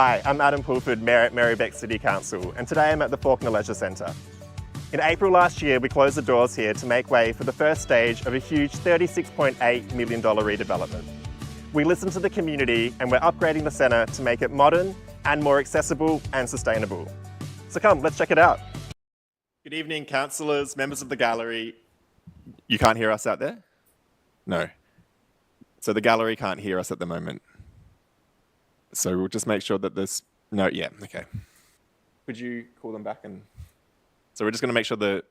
Hi, I'm Adam Pulford, Mayor at Merri-bek City Council, and today I'm at the Faulkner Leisure Centre. In April last year, we closed the doors here to make way for the first stage of a huge $36.8 million redevelopment. We listened to the community and we're upgrading the centre to make it modern and more accessible and sustainable. So come, let's check it out. Good evening, councillors, members of the gallery. You can't hear us out there? No. So the gallery can't hear us at the moment. So we'll just make sure that there's okay. Could you call them back and... So we're just going to make sure the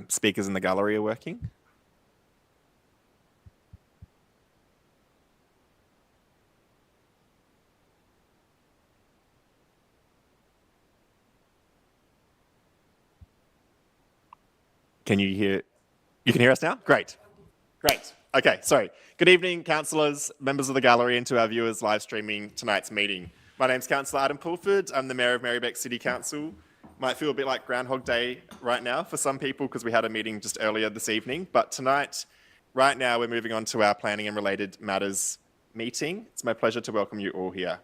speakers in the gallery are working. Can you hear? You can hear us now? Great. Great. Okay, sorry. Good evening, councillors, members of the gallery, and to our viewers live streaming tonight's meeting. My name's Councillor Adam Pulford. I'm the Mayor of Merri-bek City Council. Might feel a bit like Groundhog Day right now for some people because we had a meeting just earlier this evening. But tonight, right now, we're moving on to our planning and related matters meeting. It's my pleasure to welcome you all here.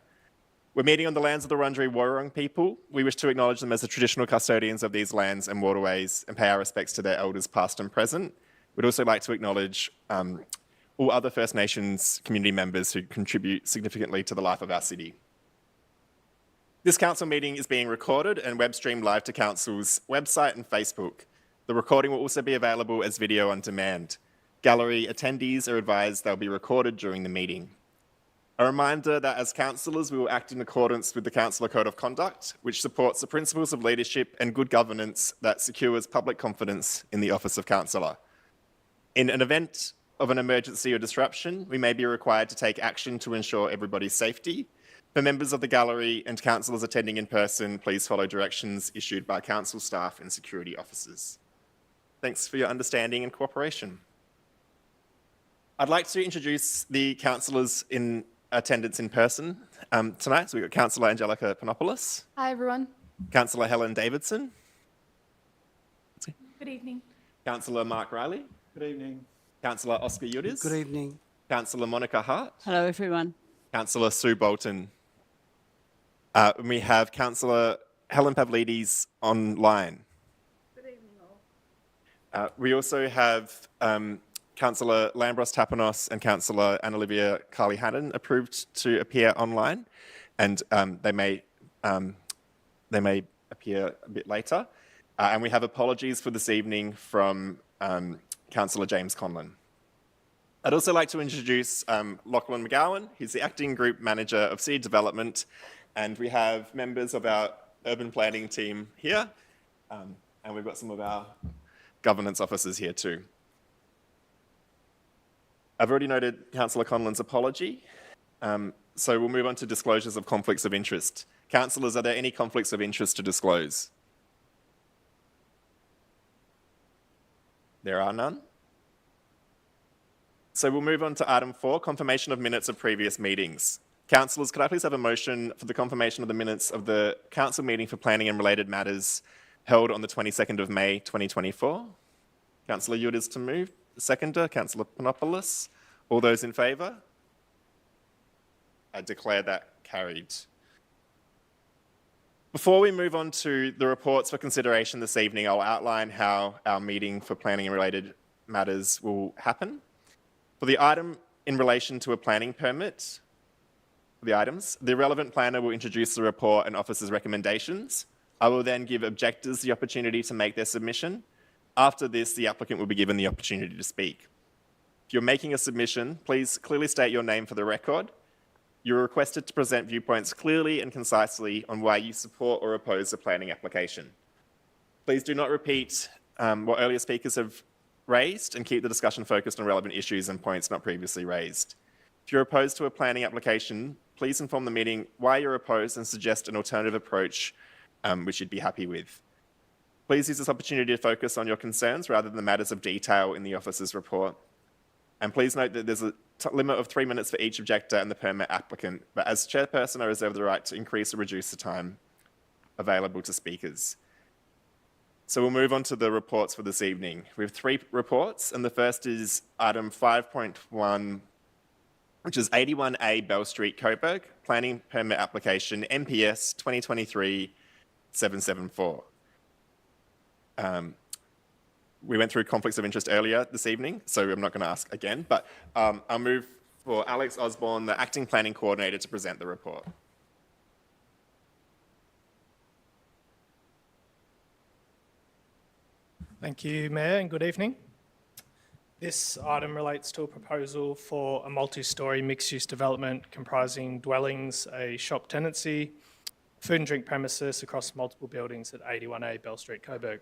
We're meeting on the lands of the Wurundjeri Woi-wurrung people. We wish to acknowledge them as the traditional custodians of these lands and waterways and pay our respects to their elders past and present. We'd also like to acknowledge all other First Nations community members who contribute significantly to the life of our city. This council meeting is being recorded and web streamed live to council's website and Facebook. The recording will also be available as video on demand. Gallery attendees are advised they'll be recorded during the meeting. A reminder that as councillors, we will act in accordance with the Councillor Code of Conduct, which supports the principles of leadership and good governance that secures public confidence in the office of councillor. In an event of an emergency or disruption, we may be required to take action to ensure everybody's safety. For members of the gallery and councillors attending in person, please follow directions issued by council staff and security officers. Thanks for your understanding and cooperation. I'd like to introduce the councillors in attendance in person tonight. So we've got Councillor Angelica Panopoulos. Hi, everyone. Councillor Helen Davidson. Good evening. Councillor Mark Riley. Good evening. Councillor Oscar Yudis. Good evening. Councillor Monica Hart. Hello, everyone. Councillor Sue Bolton. We have Councillor Helen Pavlidis online. Good evening, all. We also have Councillor Lambros Tapanos and Councillor Anna-Olivia Carly-Hannon approved to appear online, and they may appear a bit later. And we have apologies for this evening from Councillor James Conlon. I'd also like to introduce Lachlan McGowan. He's the Acting Group Manager of City Development, and we have members of our urban planning team here, and we've got some of our governance officers here too. I've already noted Councillor Conlon's apology, so we'll move on to disclosures of conflicts of interest. Councillors, are there any conflicts of interest to disclose? There are none. So we'll move on to item 4, confirmation of minutes of previous meetings. Councillors, could I please have a motion for the confirmation of the minutes of the council meeting for planning and related matters held on the 22nd of May 2024? Councillor Yudis to move. The seconder, Councillor Panopoulos. All those in favour? I declare that carried. Before we move on to the reports for consideration this evening, I'll outline how our meeting for planning and related matters will happen. For the item in relation to a planning permit, the relevant planner will introduce the report and officer's recommendations. I will then give objectors the opportunity to make their submission. After this, the applicant will be given the opportunity to speak. If you're making a submission, please clearly state your name for the record. You're requested to present viewpoints clearly and concisely on why you support or oppose the planning application. Please do not repeat what earlier speakers have raised and keep the discussion focused on relevant issues and points not previously raised. If you're opposed to a planning application, please inform the meeting why you're opposed and suggest an alternative approach which you'd be happy with. Please use this opportunity to focus on your concerns rather than the matters of detail in the officer's report. And please note that there's a limit of 3 minutes for each objector and the permit applicant, but as chairperson, I reserve the right to increase or reduce the time available to speakers. So we'll move on to the reports for this evening. We have 3 reports, and the first is item 5.1 which is 81A Bell Street, Coburg, planning permit application MPS 2023-774. We went through conflicts of interest earlier this evening, so I'm not going to ask again, but I'll move for Alex Osborne, the Acting Planning Coordinator, to present the report. Thank you, Mayor, and good evening. This item relates to a proposal for a multi-storey mixed-use development comprising dwellings, a shop tenancy, food and drink premises across multiple buildings at 81A Bell Street, Coburg.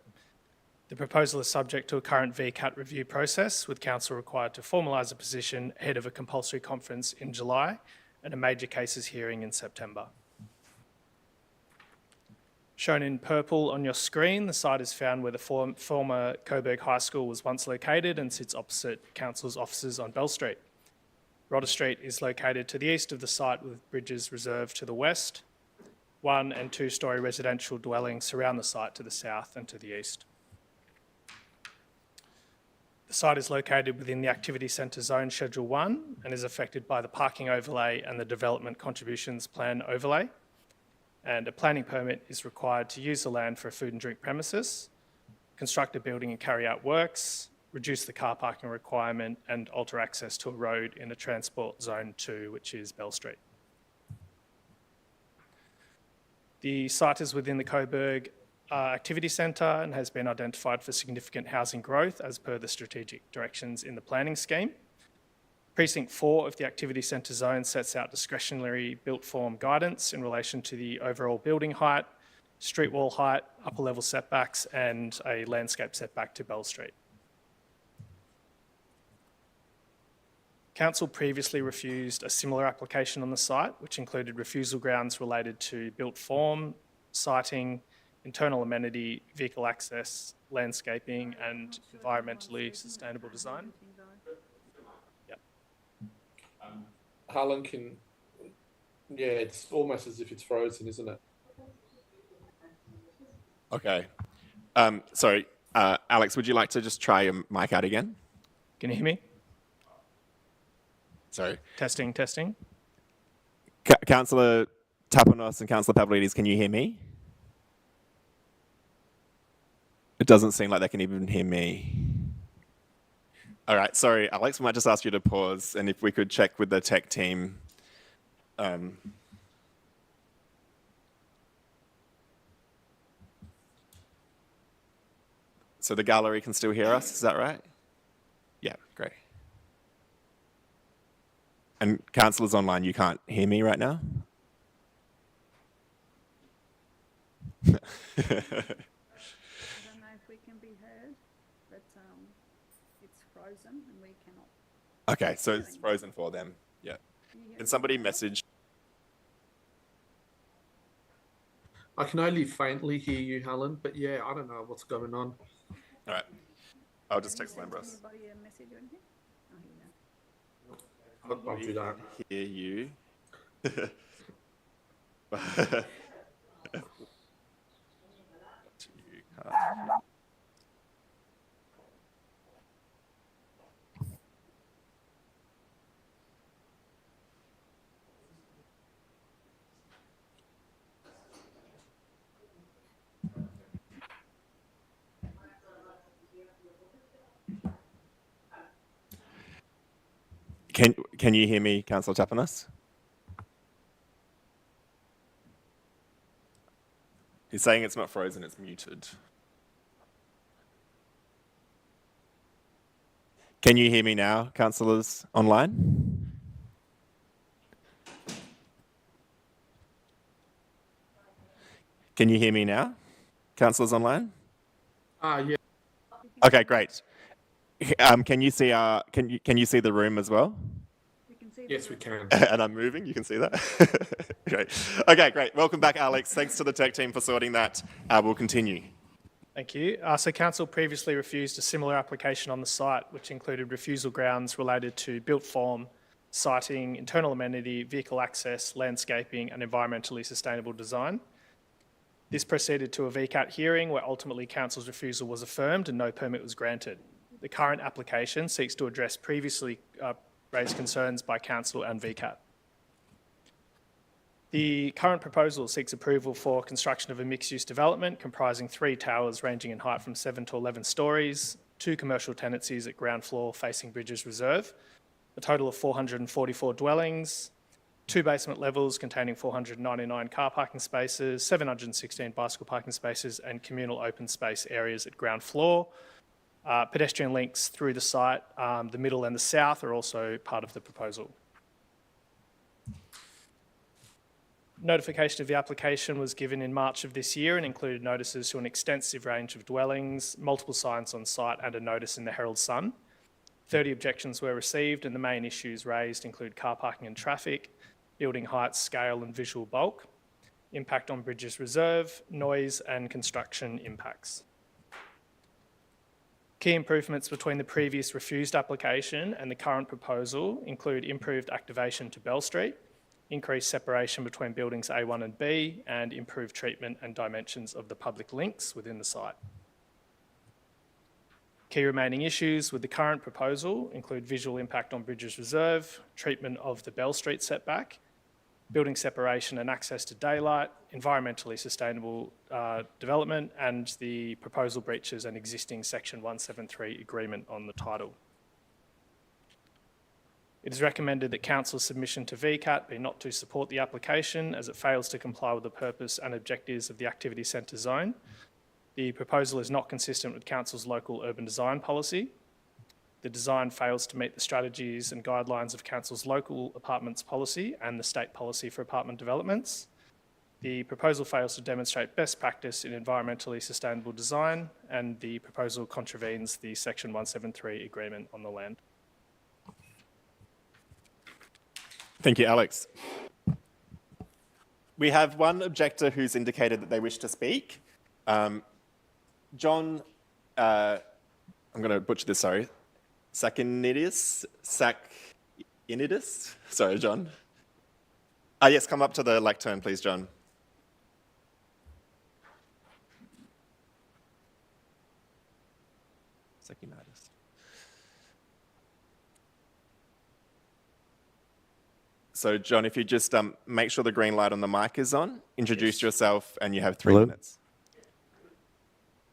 The proposal is subject to a current VCAT review process, with Council required to formalise a position ahead of a compulsory conference in July and a major cases hearing in September. Shown in purple on your screen, the site is found where the former Coburg High School was once located and sits opposite Council's offices on Bell Street. Rodder Street is located to the east of the site with bridges reserved to the west. 1- and 2-storey residential dwellings surround the site to the south and to the east. The site is located within the Activity Centre Zone Schedule 1 and is affected by the parking overlay and the Development Contributions Plan overlay. And a planning permit is required to use the land for a food and drink premises, construct a building and carry out works, reduce the car parking requirement and alter access to a road in a Transport Zone 2, which is Bell Street. The site is within the Coburg Activity Centre and has been identified for significant housing growth as per the strategic directions in the planning scheme. Precinct 4 of the Activity Centre zone sets out discretionary built form guidance in relation to the overall building height, street wall height, upper level setbacks and a landscape setback to Bell Street. Council previously refused a similar application on the site, which included refusal grounds related to built form, siting, internal amenity, vehicle access, landscaping and environmentally sustainable design. Yep. Harlan it's almost as if it's frozen, isn't it? Okay. Sorry, Alex, would you like to just try your mic out again? Can you hear me? Sorry. Testing. Councillor Tapanos and Councillor Pavlidis, can you hear me? It doesn't seem like they can even hear me. All right, sorry, Alex, we might just ask you to pause, and if we could check with the tech team. So the gallery can still hear us, is that right? Yeah, great. And councillors online, you can't hear me right now? I don't know if we can be heard, but it's frozen and we cannot. Okay, so it's frozen for them. Yeah. Can somebody message? I can only faintly hear you, Helen, but yeah, I don't know what's going on. All right. I'll just text Lambros. Anybody a message or anything? Oh, I'll do that. Hear you. Can you hear me, Councillor Tapanos? He's saying it's not frozen, it's muted. Can you hear me now, councillors online? Can you hear me now, councillors online? Yeah. Okay, great. Can you see can you see the room as well? We can see Yes, we can. And I'm moving, you can see that? Great. Okay, great. Welcome back, Alex. Thanks to the tech team for sorting that. We'll continue. Thank you. So Council previously refused a similar application on the site, which included refusal grounds related to built form, siting, internal amenity, vehicle access, landscaping and environmentally sustainable design. This proceeded to a VCAT hearing where ultimately Council's refusal was affirmed and no permit was granted. The current application seeks to address raised concerns by Council and VCAT. The current proposal seeks approval for construction of a mixed-use development comprising 3 towers ranging in height from 7 to 11 stories, 2 commercial tenancies at ground floor facing Bridges Reserve, a total of 444 dwellings, 2 basement levels containing 499 car parking spaces, 716 bicycle parking spaces, and communal open space areas at ground floor. Pedestrian links through the site, the middle and the south, are also part of the proposal. Notification of the application was given in March of this year and included notices to an extensive range of dwellings, multiple signs on site, and a notice in the Herald Sun. 30 objections were received, and the main issues raised include car parking and traffic, building heights, scale and visual bulk, impact on Bridges Reserve, noise and construction impacts. Key improvements between the previous refused application and the current proposal include improved activation to Bell Street, increased separation between buildings A1 and B, and improved treatment and dimensions of the public links within the site. Key remaining issues with the current proposal include visual impact on Bridges Reserve, treatment of the Bell Street setback, building separation and access to daylight, environmentally sustainable development, and the proposal breaches an existing Section 173 agreement on the title. It is recommended that Council's submission to VCAT be not to support the application as it fails to comply with the purpose and objectives of the Activity Centre Zone. The proposal is not consistent with Council's local urban design policy. The design fails to meet the strategies and guidelines of Council's local apartments policy and the state policy for apartment developments. The proposal fails to demonstrate best practice in environmentally sustainable design, and the proposal contravenes the Section 173 agreement on the land. Thank you, Alex. We have one objector who's indicated that they wish to speak. John, I'm going to butcher this, sorry. Sakinidis? Sorry, John. Yes, come up to the lectern, please, John. Sakinidis. So, John, if you just make sure the green light on the mic is on, introduce yourself, and you have 3 Hello. minutes.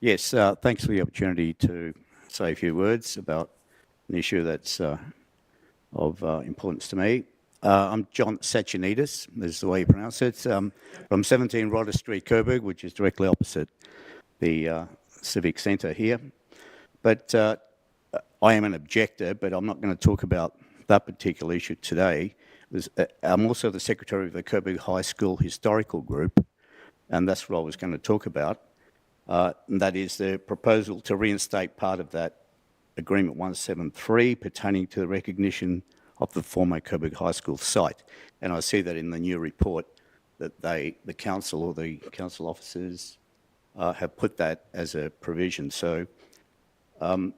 Yes, thanks for the opportunity to say a few words about an issue that's of importance to me. I'm John Sachinidis, is the way you pronounce it, from 17 Rodder Street, Coburg, which is directly opposite the Civic Centre here. But I am an objector, but I'm not going to talk about that particular issue today. I'm also the secretary of the Coburg High School Historical Group, and that's what I was going to talk about. And that is the proposal to reinstate part of that Agreement 173 pertaining to the recognition of the former Coburg High School site. And I see that in the new report that the council or the council officers have put that as a provision. So I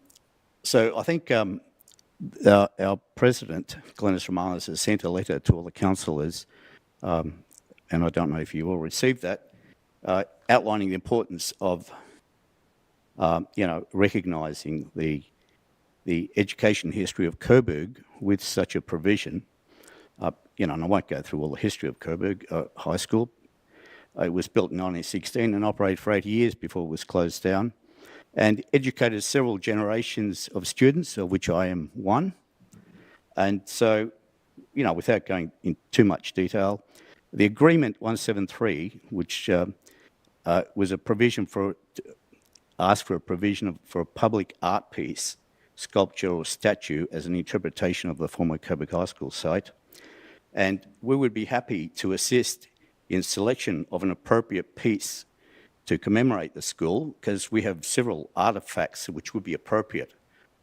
think our president, Glenys Romanos, has sent a letter to all the councillors, and I don't know if you all received that, outlining the importance of, recognising the education history of Coburg with such a provision. And I won't go through all the history of Coburg High School. It was built in 1916 and operated for 80 years before it was closed down, and educated several generations of students, of which I am one. And so, without going into too much detail, the Agreement 173, which was a provision asked for a provision for a public art piece, sculpture or statue as an interpretation of the former Coburg High School site. And we would be happy to assist in selection of an appropriate piece to commemorate the school, because we have several artefacts which would be appropriate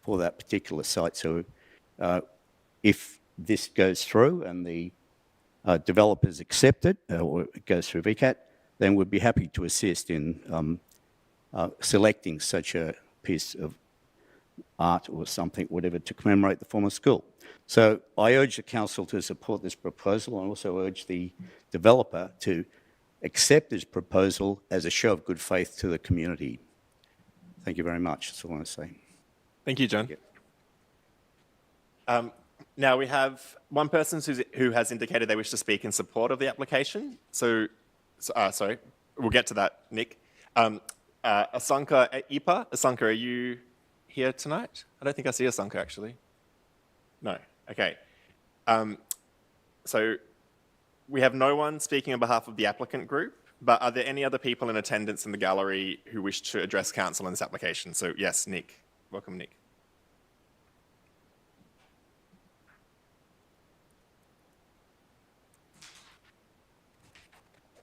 for that particular site. So if this goes through and the developers accept it, or it goes through VCAT, then we'd be happy to assist in selecting such a piece of art or something, whatever, to commemorate the former school. So I urge the council to support this proposal, and also urge the developer to accept this proposal as a show of good faith to the community. Thank you very much. That's all I want to say. Thank you, John. Yeah. Now we have one person who has indicated they wish to speak in support of the application. Sorry, we'll get to that, Nick. Asanka Ipa. Asanka, are you here tonight? I don't think I see Asanka, actually. No, okay. So we have no one speaking on behalf of the applicant group, but are there any other people in attendance in the gallery who wish to address council on this application? So yes, Nick. Welcome, Nick.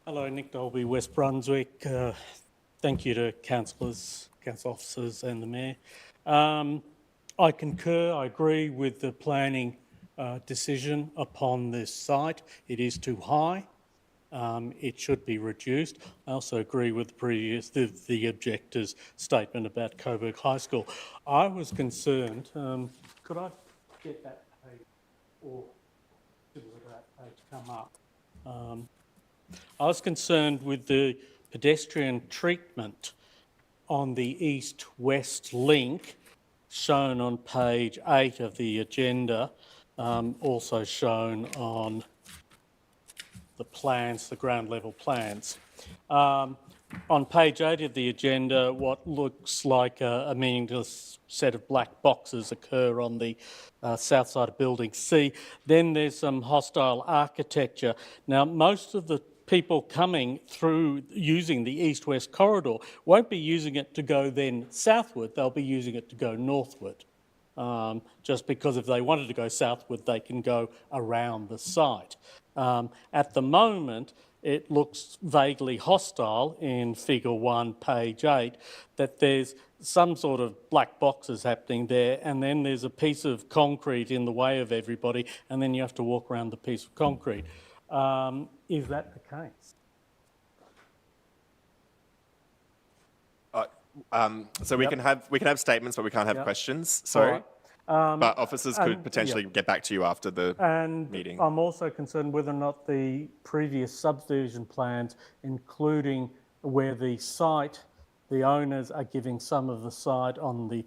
Hello, Nick Dolby, West Brunswick. Thank you to councillors, council officers and the Mayor. I concur, I agree with the planning decision upon this site. It is too high. It should be reduced. I also agree with the objector's statement about Coburg High School. I was concerned, could I get that page or should that page come up? I was concerned with the pedestrian treatment on the east-west link shown on page 8 of the agenda, also shown on the plans, the ground level plans. On page 8 of the agenda, what looks like a meaningless set of black boxes occur on the south side of building C. Then there's some hostile architecture. Now, most of the people coming through using the east-west corridor won't be using it to go then southward, they'll be using it to go northward. Just because if they wanted to go southward, they can go around the site. At the moment, it looks vaguely hostile in figure 1, page 8, that there's some sort of black boxes happening there, and then there's a piece of concrete in the way of everybody, and then you have to walk around the piece of concrete. Is that the case? So we can have statements, but we can't have questions. Sorry. Right. But officers could potentially get back to you after the meeting. I'm also concerned whether or not the previous subdivision plans, including where the site, the owners are giving some of the site on the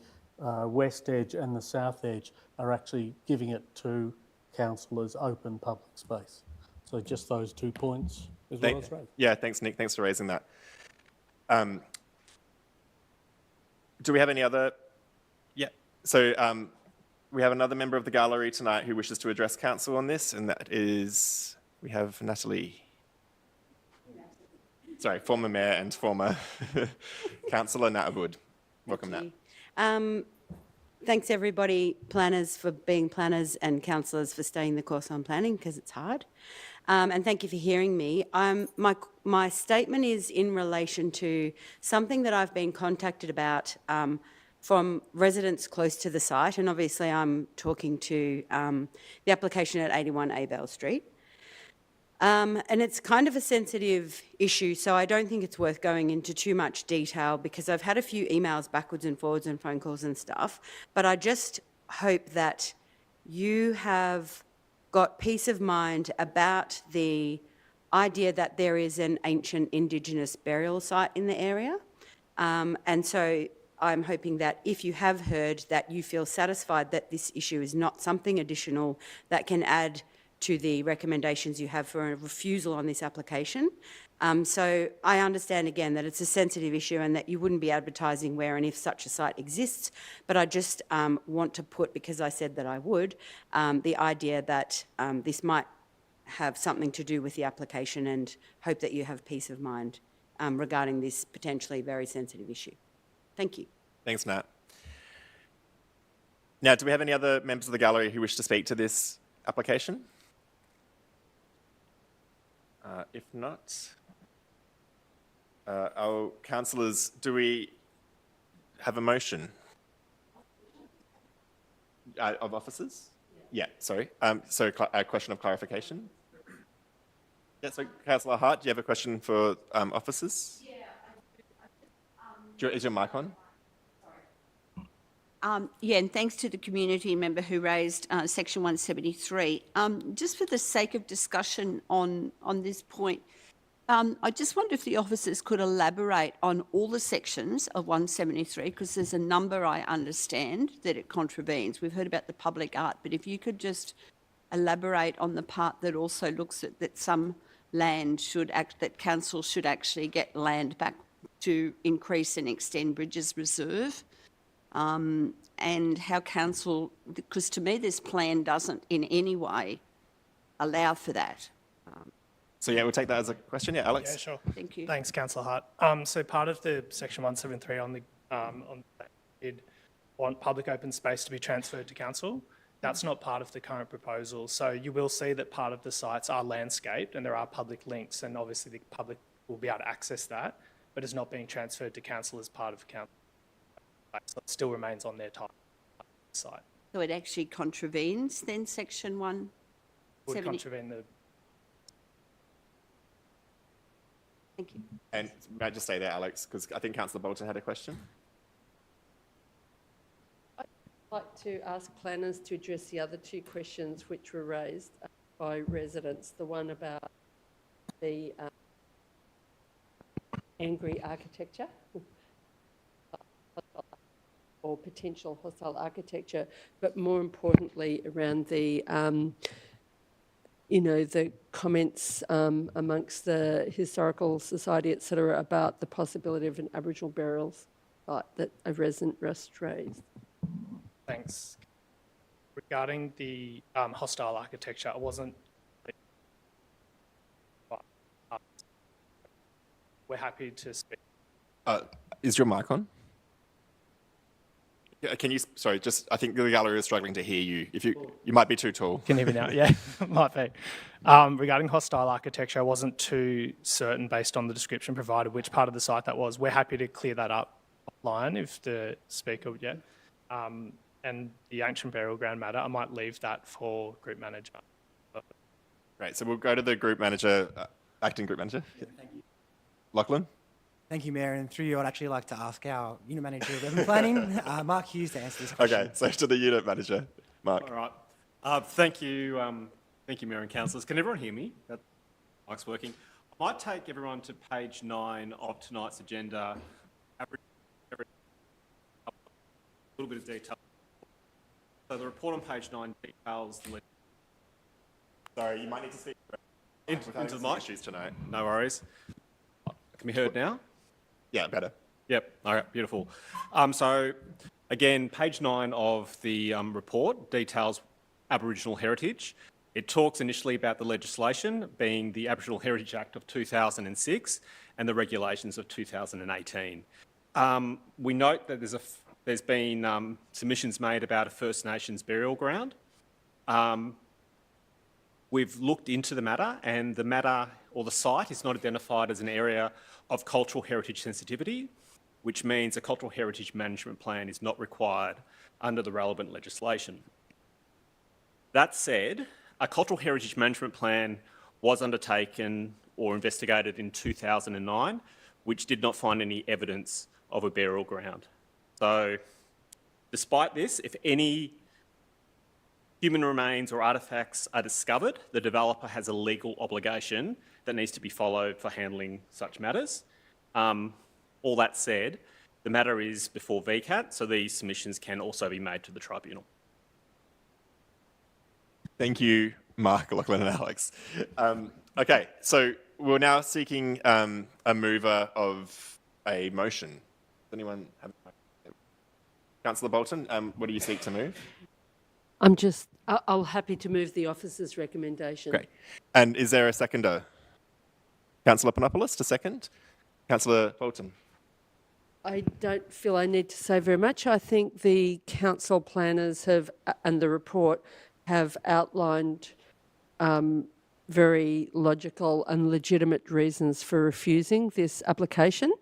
west edge and the south edge, are actually giving it to councillors open public space. So just those 2 points is what I was raising. Yeah, thanks, Nick. Thanks for raising that. Do we have any other? Yeah. So we have another member of the gallery tonight who wishes to address council on this, and that is, we have Natalie. Sorry, former mayor and former councillor Nat Wood. Welcome, Nat. Thanks everybody, planners for being planners and councillors for staying the course on planning because it's hard. And thank you for hearing me. My statement is in relation to something that I've been contacted about from residents close to the site, and obviously I'm talking to the application at 81 Abel Street. And it's kind of a sensitive issue, so I don't think it's worth going into too much detail because I've had a few emails backwards and forwards and phone calls and stuff, but I just hope that you have got peace of mind about the idea that there is an ancient Indigenous burial site in the area. And so I'm hoping that if you have heard that you feel satisfied that this issue is not something additional that can add to the recommendations you have for a refusal on this application. So I understand again that it's a sensitive issue and that you wouldn't be advertising where and if such a site exists, but I just want to put, because I said that I would, the idea that this might have something to do with the application, and hope that you have peace of mind regarding this potentially very sensitive issue. Thank you. Thanks, Nat. Now, do we have any other members of the gallery who wish to speak to this application? If not, our councillors, do we have a motion of officers? Yeah, sorry. So a question of clarification? Yeah, so Councillor Hart, do you have a question for officers? Yeah. Is your mic on? Yeah, and thanks to the community member who raised section 173. Just for the sake of discussion on this point, I just wonder if the officers could elaborate on all the sections of 173, because there's a number I understand that it contravenes. We've heard about the public art, but if you could just elaborate on the part that also looks at that some land that council should actually get land back to increase and extend Bridges Reserve, and how council, because to me this plan doesn't in any way allow for that. So yeah, we'll take that as a question. Yeah, Alex. Yeah, sure. Thank you. Thanks, Councillor Hart. So part of the section 173 on the did want public open space to be transferred to council. That's not part of the current proposal. So you will see that part of the sites are landscaped and there are public links, and obviously the public will be able to access that, but it's not being transferred to council as part of council. So it still remains on their type site. So it actually contravenes then section Would 170? contravene the Thank you. And may I just stay there, Alex, because I think Councillor Bolton had a question. I'd like to ask planners to address the other two questions which were raised by residents. The one about the angry architecture or potential hostile architecture, but more importantly around the the comments amongst the Historical Society, etc., about the possibility of an Aboriginal burial site that a resident raised. Thanks. Regarding the hostile architecture, I wasn't. We're happy to speak. Is your mic on? Yeah, can you? Sorry, I think the gallery is struggling to hear you. If you might be too tall. Can you hear me now? Yeah, might be. Regarding hostile architecture, I wasn't too certain based on the description provided which part of the site that was. We're happy to clear that up offline if the speaker would, yeah. And the ancient burial ground matter, I might leave that for group manager. Great. So we'll go to the group manager, acting group manager. Yeah, thank you. Lachlan. Thank you, Mayor. And through you, I'd actually like to ask our unit manager of urban planning, Mark Hughes, to answer this question. Okay. So to the unit manager, Mark. All right. Thank you, Mayor and councillors. Can everyone hear me? That mic's working. I might take everyone to page 9 of tonight's agenda. A little bit of detail. So the report on page 9 details the... Sorry, you might need to speak into the mic. Issues tonight. No worries. Can be heard now? Yeah, better. Yep. All right, beautiful. So again, page 9 of the report details Aboriginal heritage. It talks initially about the legislation being the Aboriginal Heritage Act of 2006 and the regulations of 2018. We note that there's been submissions made about a First Nations burial ground. We've looked into the matter, and the matter or the site is not identified as an area of cultural heritage sensitivity, which means a cultural heritage management plan is not required under the relevant legislation. That said, a cultural heritage management plan was undertaken or investigated in 2009, which did not find any evidence of a burial ground. So, despite this, if any human remains or artefacts are discovered, the developer has a legal obligation that needs to be followed for handling such matters. All that said, the matter is before VCAT, so these submissions can also be made to the tribunal. Thank you, Mark, Lachlan and Alex. Okay, so we're now seeking a mover of a motion. Does anyone have a... Councillor Bolton, what do you seek to move? I'll happy to move the officer's recommendation. Great. And is there a seconder? Councillor Panopoulos to second. Councillor Bolton. I don't feel I need to say very much. I think the council planners have, and the report, have outlined very logical and legitimate reasons for refusing this application.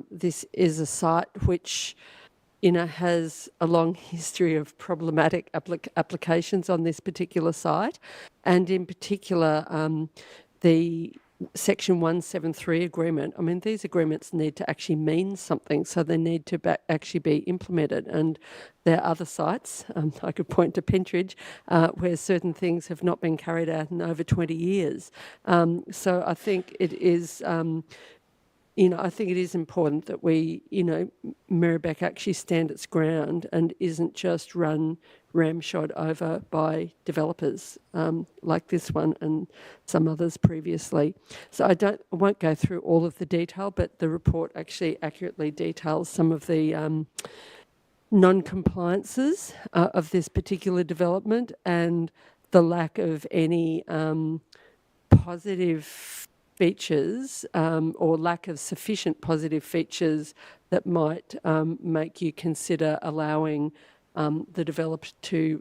This is a site which has a long history of problematic applications on this particular site, and in particular, the Section 173 agreement, I mean, these agreements need to actually mean something, so they need to actually be implemented. And there are other sites, I could point to Pentridge, where certain things have not been carried out in over 20 years. So I think it is, I think it is important that we, Merri-bek actually stand its ground and isn't just run ramshot over by developers like this one and some others previously. So I won't go through all of the detail, but the report actually accurately details some of the non-compliances of this particular development and the lack of any positive features or lack of sufficient positive features that might make you consider allowing the developer to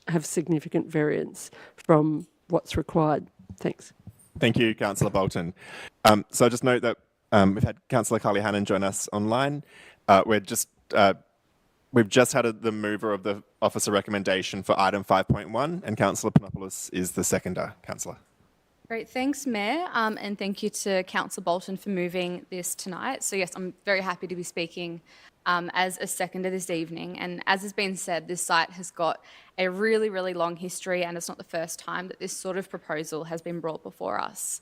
have significant variance from what's required. Thanks. Thank you, Councillor Bolton. So I just note that we've had Councillor Carly Hannon join us online. We've just had the mover of the officer recommendation for item 5.1, and Councillor Panopoulos is the seconder. Councillor. Great, thanks, Mayor, and thank you to Councillor Bolton for moving this tonight. So yes, I'm very happy to be speaking as a seconder this evening. And as has been said, this site has got a really, really long history, and it's not the first time that this sort of proposal has been brought before us.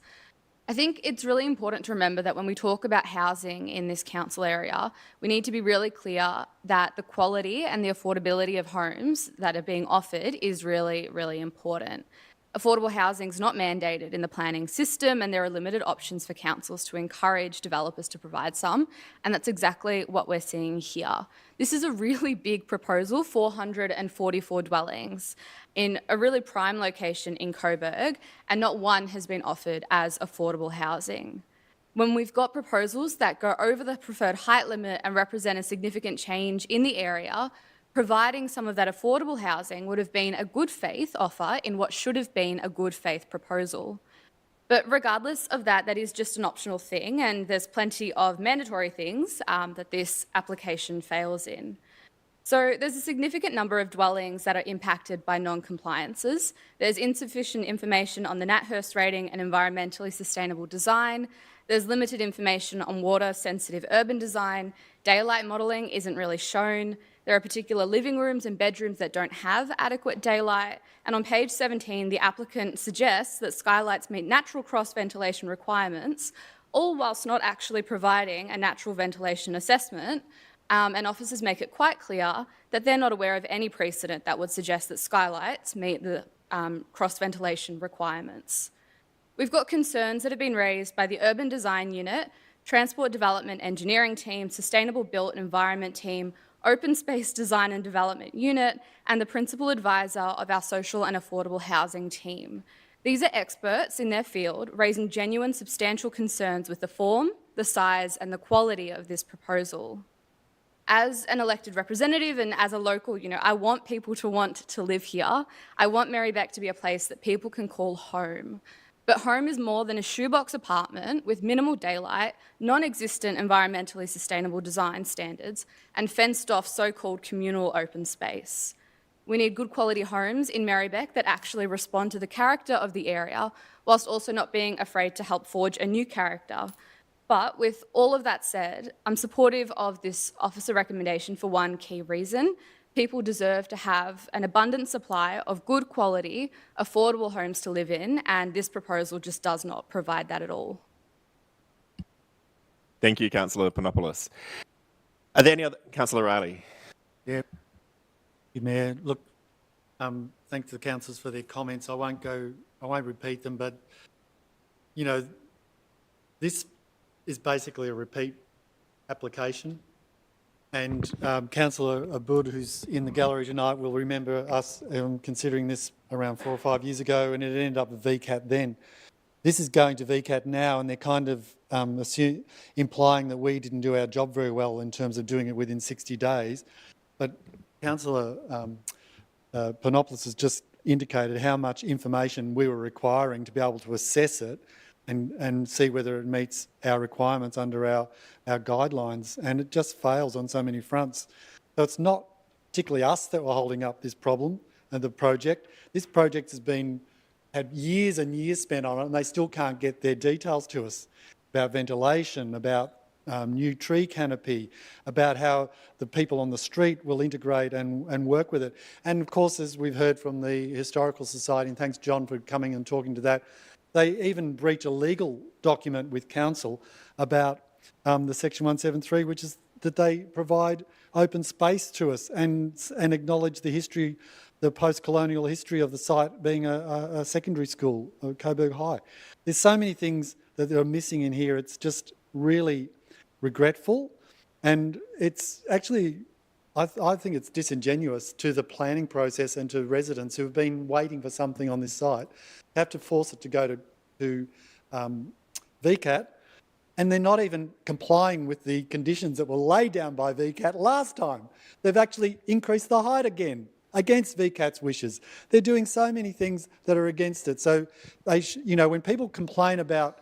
I think it's really important to remember that when we talk about housing in this council area, we need to be really clear that the quality and the affordability of homes that are being offered is really, really important. Affordable housing is not mandated in the planning system, and there are limited options for councils to encourage developers to provide some, and that's exactly what we're seeing here. This is a really big proposal, 444 dwellings in a really prime location in Coburg, and not one has been offered as affordable housing. When we've got proposals that go over the preferred height limit and represent a significant change in the area, providing some of that affordable housing would have been a good faith offer in what should have been a good faith proposal. But regardless of that, that is just an optional thing, and there's plenty of mandatory things that this application fails in. So there's a significant number of dwellings that are impacted by non-compliances. There's insufficient information on the NatHurst rating and environmentally sustainable design. There's limited information on water-sensitive urban design. Daylight modelling isn't really shown. There are particular living rooms and bedrooms that don't have adequate daylight. And on page 17, the applicant suggests that skylights meet natural cross ventilation requirements, all whilst not actually providing a natural ventilation assessment. And officers make it quite clear that they're not aware of any precedent that would suggest that skylights meet the cross ventilation requirements. We've got concerns that have been raised by the Urban Design Unit, Transport Development Engineering Team, Sustainable Built Environment Team, Open Space Design and Development Unit, and the Principal Advisor of our Social and Affordable Housing Team. These are experts in their field, raising genuine substantial concerns with the form, the size, and the quality of this proposal. As an elected representative and as a local, I want people to want to live here. I want Merri-bek to be a place that people can call home. But home is more than a shoebox apartment with minimal daylight, non-existent environmentally sustainable design standards, and fenced-off so-called communal open space. We need good quality homes in Merri-bek that actually respond to the character of the area, whilst also not being afraid to help forge a new character. But with all of that said, I'm supportive of this officer recommendation for one key reason. People deserve to have an abundant supply of good quality, affordable homes to live in, and this proposal just does not provide that at all. Thank you, Councillor Panopoulos. Are there any other? Councillor Riley. Yep. Mayor, look, thanks to the councillors for their comments. I won't repeat them, but this is basically a repeat application. And Councillor Aboud, who's in the gallery tonight, will remember us considering this around 4 or 5 years ago, and it ended up with VCAT then. This is going to VCAT now, and they're kind of implying that we didn't do our job very well in terms of doing it within 60 days. But Councillor Panopoulos has just indicated how much information we were requiring to be able to assess it and see whether it meets our requirements under our guidelines, and it just fails on so many fronts. So it's not particularly us that were holding up this problem and the project. This project has been had years and years spent on it, and they still can't get their details to us about ventilation, about new tree canopy, about how the people on the street will integrate and work with it. And of course, as we've heard from the Historical Society, and thanks John for coming and talking to that, they even breach a legal document with council about the Section 173, which is that they provide open space to us and acknowledge the history, the post-colonial history of the site being a secondary school, Coburg High. There's so many things that are missing in here. It's just really regretful, and it's actually, I think it's disingenuous to the planning process and to residents who have been waiting for something on this site, have to force it to go to VCAT, and they're not even complying with the conditions that were laid down by VCAT last time. They've actually increased the height again, against VCAT's wishes. They're doing so many things that are against it. So, when people complain about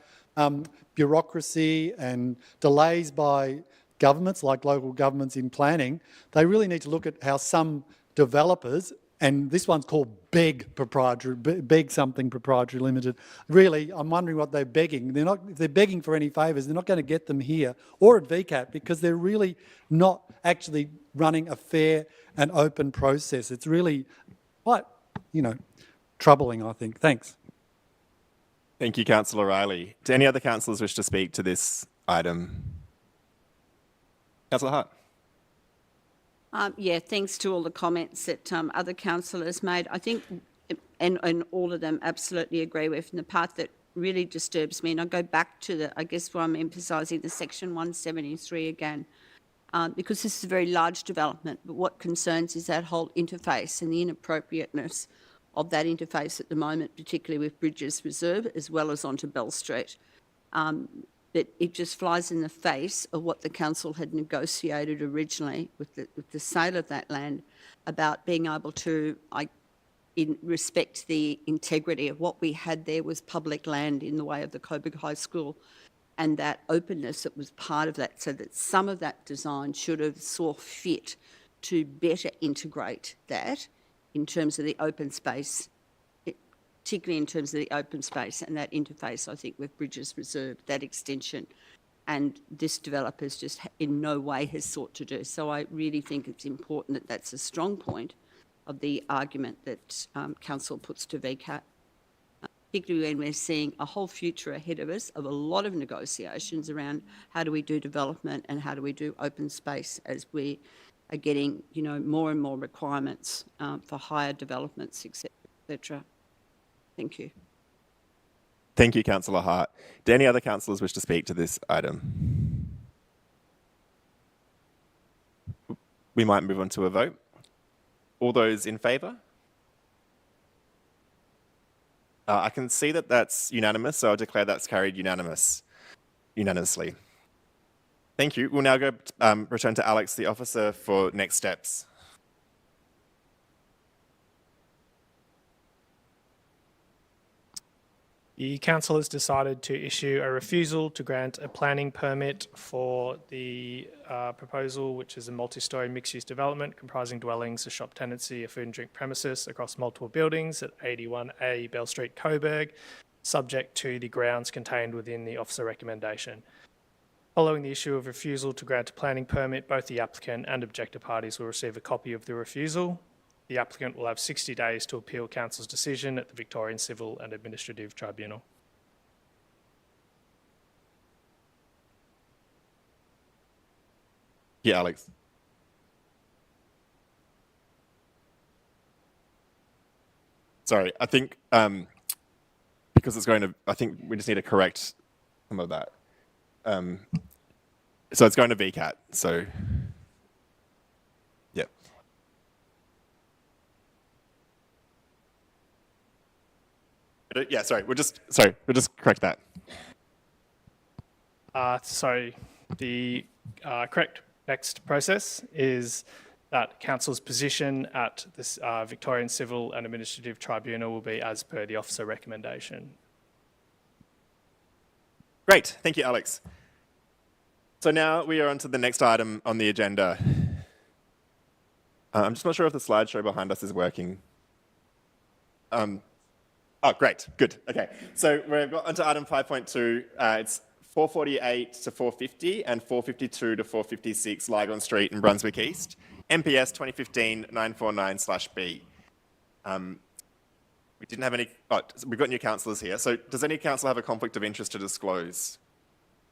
bureaucracy and delays by governments, like local governments in planning, they really need to look at how some developers, and this one's called Beg Something Proprietary Limited. Really, I'm wondering what they're begging. If they're begging for any favours, they're not going to get them here or at VCAT, because they're really not actually running a fair and open process. It's really quite, troubling, I think. Thanks. Thank you, Councillor Riley. Do any other councillors wish to speak to this item? Councillor Hart. Yeah, thanks to all the comments that other councillors made. I think, and all of them absolutely agree with. And the part that really disturbs me, and I go back to I guess why I'm emphasising the Section 173 again, because this is a very large development, but what concerns is that whole interface and the inappropriateness of that interface at the moment, particularly with Bridges Reserve, as well as onto Bell Street. That it just flies in the face of what the council had negotiated originally with the sale of that land, about being able to respect the integrity of what we had there was public land in the way of the Coburg High School, and that openness that was part of that, so that some of that design should have saw fit to better integrate that in terms of the open space, particularly in terms of the open space and that interface, I think, with Bridges Reserve, that extension. And this developer's just in no way has sought to do. So I really think it's important that that's a strong point of the argument that council puts to VCAT, particularly when we're seeing a whole future ahead of us of a lot of negotiations around how do we do development and how do we do open space as we are getting, more and more requirements for higher developments, etc. Thank you. Thank you, Councillor Hart. Do any other councillors wish to speak to this item? We might move on to a vote. All those in favour? I can see that that's unanimous, so I'll declare that's carried unanimously. Thank you. We'll now go return to Alex, the officer, for next steps. The council has decided to issue a refusal to grant a planning permit for the proposal, which is a multi-storey mixed-use development comprising dwellings, a shop tenancy, a food and drink premises across multiple buildings at 81A Bell Street, Coburg, subject to the grounds contained within the officer recommendation. Following the issue of refusal to grant a planning permit, both the applicant and objector parties will receive a copy of the refusal. The applicant will have 60 days to appeal council's decision at the Victorian Civil and Administrative Tribunal. Yeah, Alex. Sorry, I think because it's going to, I think we just need to correct some of that. So it's going to VCAT, so yeah. Yeah, sorry, we'll just correct that. So the correct next process is that council's position at this Victorian Civil and Administrative Tribunal will be as per the officer recommendation. Great, thank you, Alex. So now we are on to the next item on the agenda. I'm just not sure if the slideshow behind us is working. Oh, great. Good. Okay. So we've got onto item 5.2. It's 448 to 450 and 452 to 456 Lygon Street in Brunswick East, MPS 2015-949/B. We didn't have any, we've got new councillors here. So does any councillor have a conflict of interest to disclose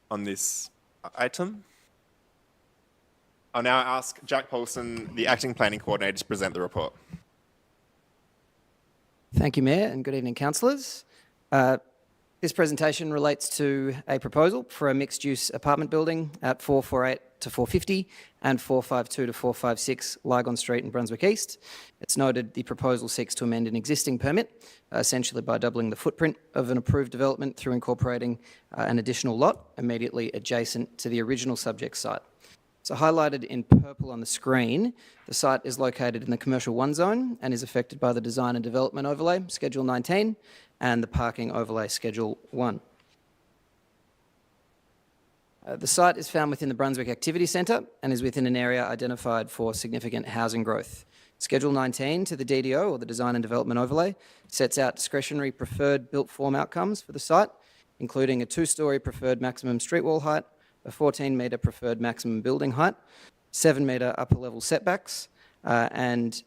on this item? I'll now ask Jack Paulson, the Acting Planning Coordinator, to present the report. Thank you, Mayor, and good evening, councillors. This presentation relates to a proposal for a mixed-use apartment building at 448 to 450 and 452 to 456 Lygon Street in Brunswick East. It's noted the proposal seeks to amend an existing permit, essentially by doubling the footprint of an approved development through incorporating an additional lot immediately adjacent to the original subject site. So highlighted in purple on the screen, the site is located in the Commercial 1 zone and is affected by the Design and Development Overlay, Schedule 19, and the Parking Overlay, Schedule 1. The site is found within the Brunswick Activity Centre and is within an area identified for significant housing growth. Schedule 19 to the DDO, or the Design and Development Overlay, sets out discretionary preferred built form outcomes for the site, including a 2-storey preferred maximum street wall height, a 14-metre preferred maximum building height, 7-metre upper level setbacks, and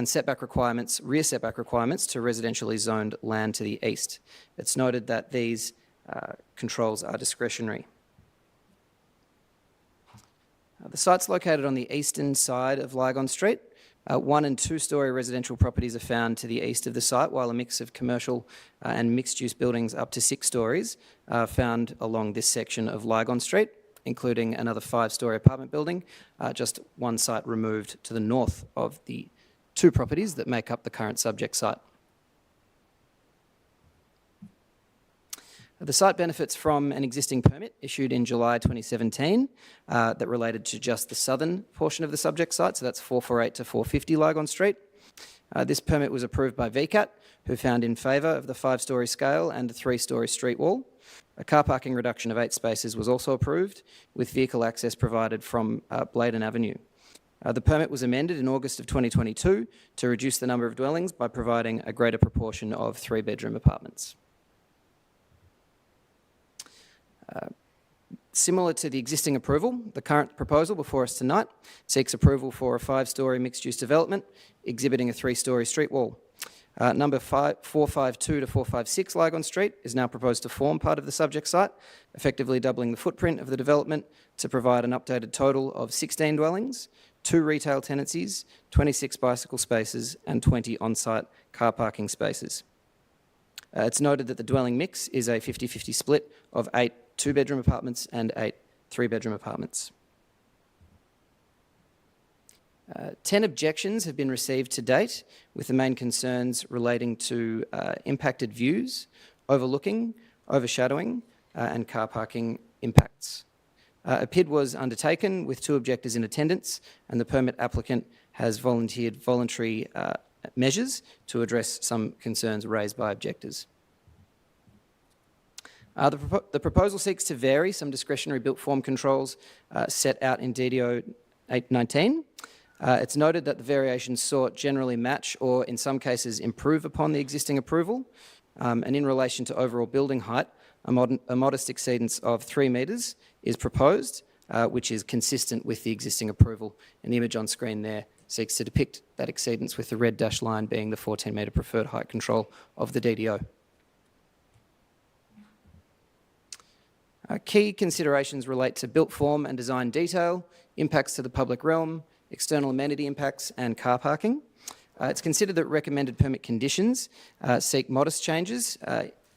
setback requirements, rear setback requirements to residentially zoned land to the east. It's noted that these controls are discretionary. The site's located on the eastern side of Lygon Street. 1- and 2-storey residential properties are found to the east of the site, while a mix of commercial and mixed-use buildings up to 6 storeys are found along this section of Lygon Street, including another 5-storey apartment building, just one site removed to the north of the 2 properties that make up the current subject site. The site benefits from an existing permit issued in July 2017 that related to just the southern portion of the subject site, so that's 448 to 450 Lygon Street. This permit was approved by VCAT, who found in favour of the 5-storey scale and the 3-storey street wall. A car parking reduction of 8 spaces was also approved, with vehicle access provided from Bladen Avenue. The permit was amended in August of 2022 to reduce the number of dwellings by providing a greater proportion of 3-bedroom apartments. Similar to the existing approval, the current proposal before us tonight seeks approval for a 5-storey mixed-use development exhibiting a 3-storey street wall. Number 452 to 456 Lygon Street is now proposed to form part of the subject site, effectively doubling the footprint of the development to provide an updated total of 16 dwellings, 2 retail tenancies, 26 bicycle spaces and 20 on-site car parking spaces. It's noted that the dwelling mix is a 50-50 split of 8 2-bedroom apartments and 8 3-bedroom apartments. 10 objections have been received to date, with the main concerns relating to impacted views, overlooking, overshadowing, and car parking impacts. A PID was undertaken with 2 objectors in attendance, and the permit applicant has volunteered voluntary measures to address some concerns raised by objectors. The proposal seeks to vary some discretionary built form controls set out in DDO 819. It's noted that the variations sought generally match or in some cases improve upon the existing approval, and in relation to overall building height, a modest exceedance of 3 metres is proposed, which is consistent with the existing approval. And the image on screen there seeks to depict that exceedance, with the red dashed line being the 14-metre preferred height control of the DDO. Key considerations relate to built form and design detail, impacts to the public realm, external amenity impacts and car parking. It's considered that recommended permit conditions seek modest changes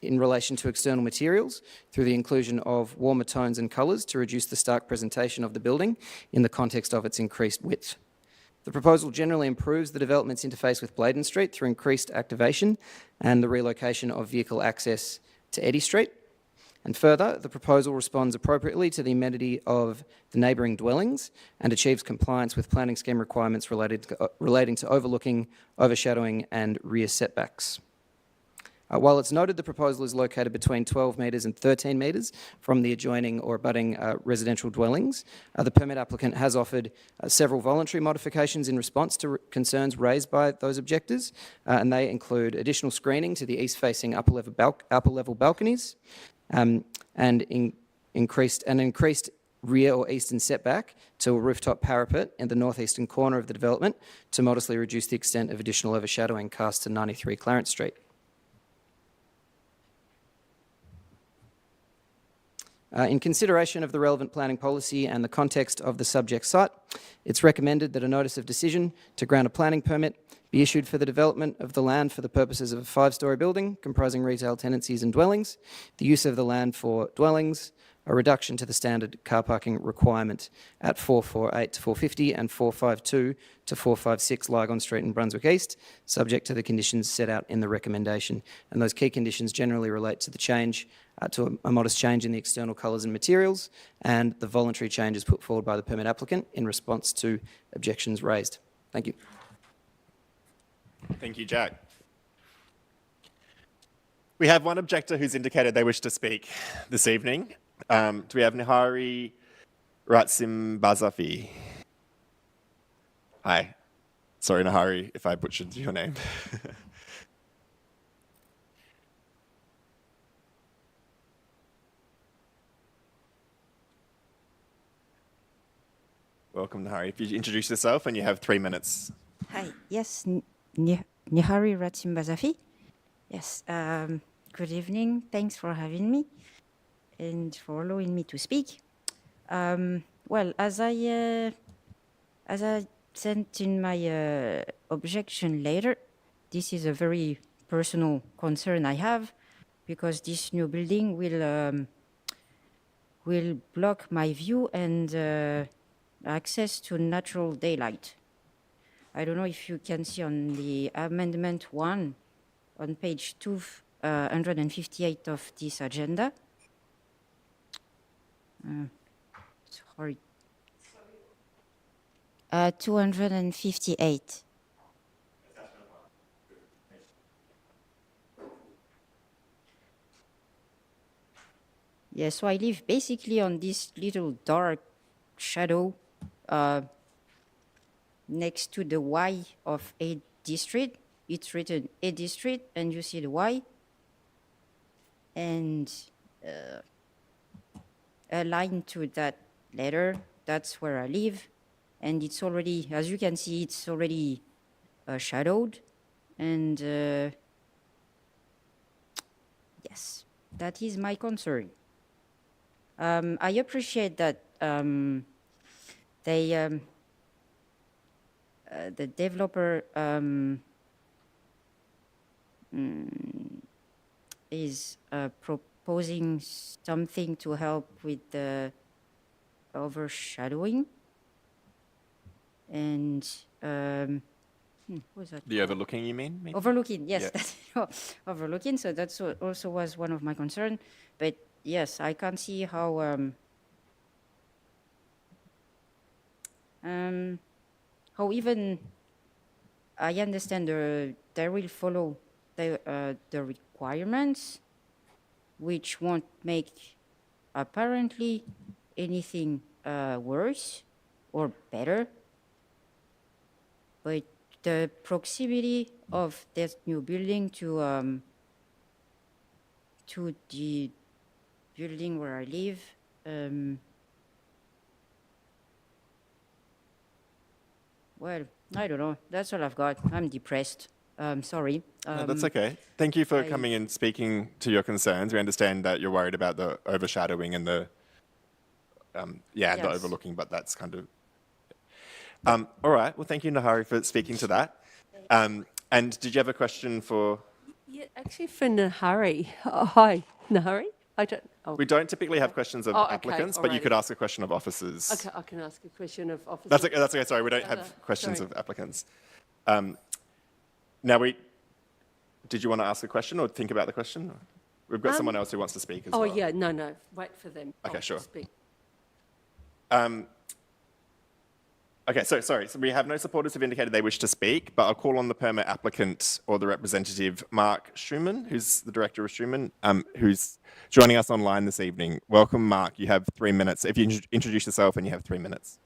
in relation to external materials through the inclusion of warmer tones and colours to reduce the stark presentation of the building in the context of its increased width. The proposal generally improves the development's interface with Bladen Street through increased activation and the relocation of vehicle access to Eddy Street. And further, the proposal responds appropriately to the amenity of the neighbouring dwellings and achieves compliance with planning scheme requirements relating to overlooking, overshadowing and rear setbacks. While it's noted the proposal is located between 12 metres and 13 metres from the adjoining or abutting residential dwellings, the permit applicant has offered several voluntary modifications in response to concerns raised by those objectors, and they include additional screening to the east-facing upper level balconies, and increased rear or eastern setback to a rooftop parapet in the northeastern corner of the development to modestly reduce the extent of additional overshadowing cast to 93 Clarence Street. In consideration of the relevant planning policy and the context of the subject site, it's recommended that a notice of decision to grant a planning permit be issued for the development of the land for the purposes of a 5-storey building comprising retail tenancies and dwellings, the use of the land for dwellings, a reduction to the standard car parking requirement at 448 to 450 and 452 to 456 Lygon Street in Brunswick East, subject to the conditions set out in the recommendation. And those key conditions generally relate to the change, to a modest change in the external colours and materials, and the voluntary changes put forward by the permit applicant in response to objections raised. Thank you. Thank you, Jack. We have one objector who's indicated they wish to speak this evening. Do we have Nihari Ratsimbazafi? Hi. Sorry, Nihari, if I butchered your name. Welcome, Nihari. If you introduce yourself, and you have 3 minutes. Hi. Yes, Nihari Ratsimbazafi. Yes. Good evening. Thanks for having me and for allowing me to speak. Well, as I sent in my objection letter, this is a very personal concern I have, because this new building will block my view and access to natural daylight. I don't know if you can see on the Amendment 1 on page 258 of this agenda. Sorry. 258. Yeah, so I live basically on this little dark shadow next to the Y of A district. It's written A district, and you see the Y. And aligned to that letter, that's where I live. And it's already, as you can see, it's already shadowed. And yes, that is my concern. I appreciate that the developer is proposing something to help with the overshadowing. And what was that? The overlooking, you mean? Maybe? Overlooking, yes, Yeah. that's overlooking. So that's also was one of my concerns. But yes, I can't see how even I understand they will follow the requirements, which won't make apparently anything worse or better. But the proximity of this new building to the building where I live, well, I don't know. That's all I've got. I'm depressed. Sorry. No, that's okay. Thank you for I- coming and speaking to your concerns. We understand that you're worried about the overshadowing and the the Yes. overlooking, but that's kind of... all right. Well, thank you, Nahari, for speaking to that. And did you have a question for... Yeah, actually for Nahari. Oh, hi, Nahari. I don't. Oh. We don't typically have questions of Oh, okay, applicants, but you alrighty. could ask a question of officers. Okay, I can ask a question of officers. That's okay. That's okay. Sorry, we don't have questions sorry. of applicants. Did you want to ask a question or think about the question? We've got someone else who wants to speak as Oh, well. yeah, no. Wait for them. Okay, I'll sure. Speak. Okay, sorry. So we have no supporters who've indicated they wish to speak, but I'll call on the permit applicant or the representative, Mark Schumann, who's the director of Schumann, who's joining us online this evening. Welcome, Mark. You have 3 minutes. If you introduce yourself, and you have 3 minutes.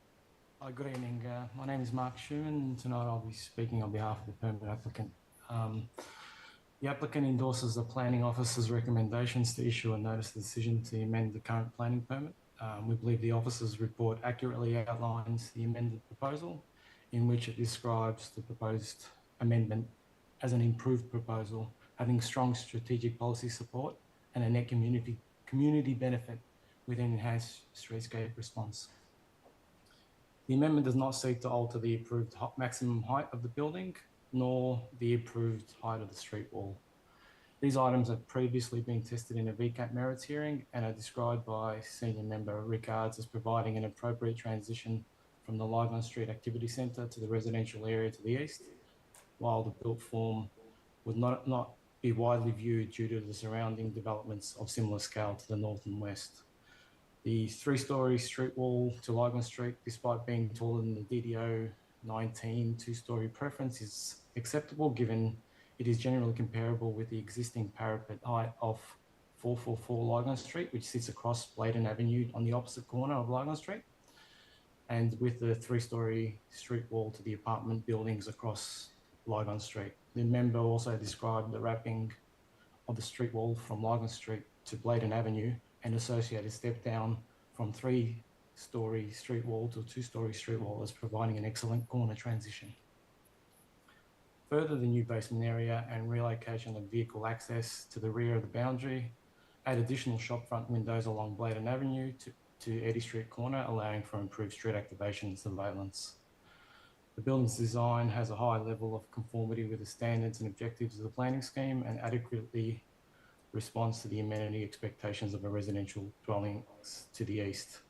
Good evening. My name is Mark Schumann, and tonight I'll be speaking on behalf of the permit applicant. The applicant endorses the planning officer's recommendations to issue a notice of decision to amend the current planning permit. We believe the officer's report accurately outlines the amended proposal, in which it describes the proposed amendment as an improved proposal, having strong strategic policy support and a net community benefit with an enhanced streetscape response. The amendment does not seek to alter the approved maximum height of the building, nor the approved height of the street wall. These items have previously been tested in a VCAT merits hearing and are described by Senior Member Rickards as providing an appropriate transition from the Lygon Street Activity Centre to the residential area to the east, while the built form would not be widely viewed due to the surrounding developments of similar scale to the north and west. The 3-storey street wall to Lygon Street, despite being taller than the DDO 19 2-storey preference, is acceptable given it is generally comparable with the existing parapet height of 444 Lygon Street, which sits across Bladen Avenue on the opposite corner of Lygon Street, and with the 3-storey street wall to the apartment buildings across Lygon Street. The member also described the wrapping of the street wall from Lygon Street to Bladen Avenue and associated step down from 3-storey street wall to a 2-storey street wall as providing an excellent corner transition. Further, the new basement area and relocation of vehicle access to the rear of the boundary, add additional shopfront windows along Bladen Avenue to Eddy Street corner, allowing for improved street activation and surveillance. The building's design has a high level of conformity with the standards and objectives of the planning scheme and adequately responds to the amenity expectations of a residential dwelling to the east.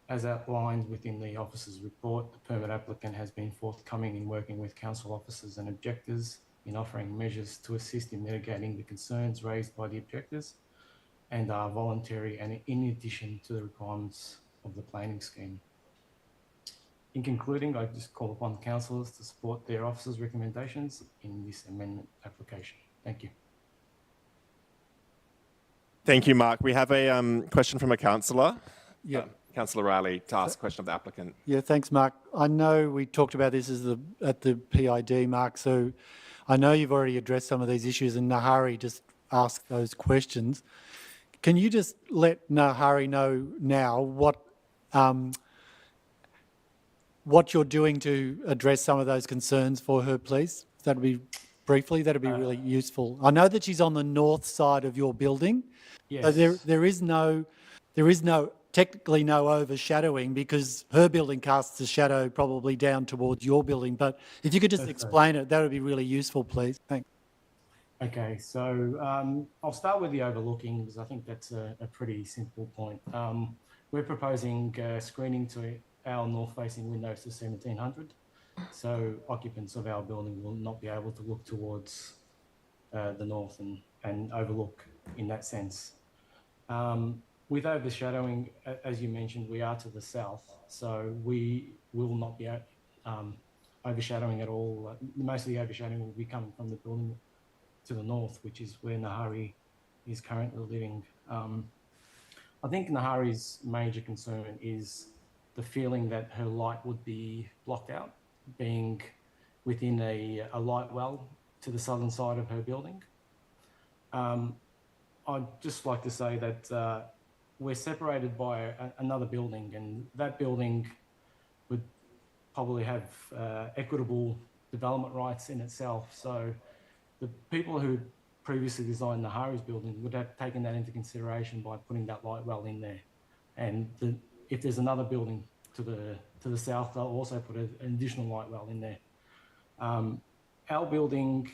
As outlined within the officer's report, the permit applicant has been forthcoming in working with council officers and objectors in offering measures to assist in mitigating the concerns raised by the objectors and are voluntary and in addition to the requirements of the planning scheme. In concluding, I just call upon councillors to support their officer's recommendations in this amendment application. Thank you. Thank you, Mark. We have a question from a councillor. Yeah. Councillor Riley, to ask a question of the applicant. Yeah, thanks, Mark. I know we talked about this at the PID, Mark, so I know you've already addressed some of these issues and Nahari just asked those questions. Can you just let Nahari know now what you're doing to address some of those concerns for her, please? That'd be really useful. I know that she's on the north side of your building. Yes. So there is technically no overshadowing because her building casts a shadow probably down towards your building. But if you could just explain it, that would be really useful, please. Thanks. Okay, so I'll start with the overlooking because I think that's a pretty simple point. We're proposing screening to our north-facing windows to 1700. So occupants of our building will not be able to look towards the north and overlook in that sense. With overshadowing, as you mentioned, we are to the south, so we will not be overshadowing at all. Most of the overshadowing will be coming from the building to the north, which is where Nahari is currently living. I think Nahari's major concern is the feeling that her light would be blocked out, being within a light well to the southern side of her building. I'd just like to say that we're separated by another building, and that building would probably have equitable development rights in itself. So the people who previously designed Nahari's building would have taken that into consideration by putting that light well in there. And if there's another building to the south, they'll also put an additional light well in there. Our building,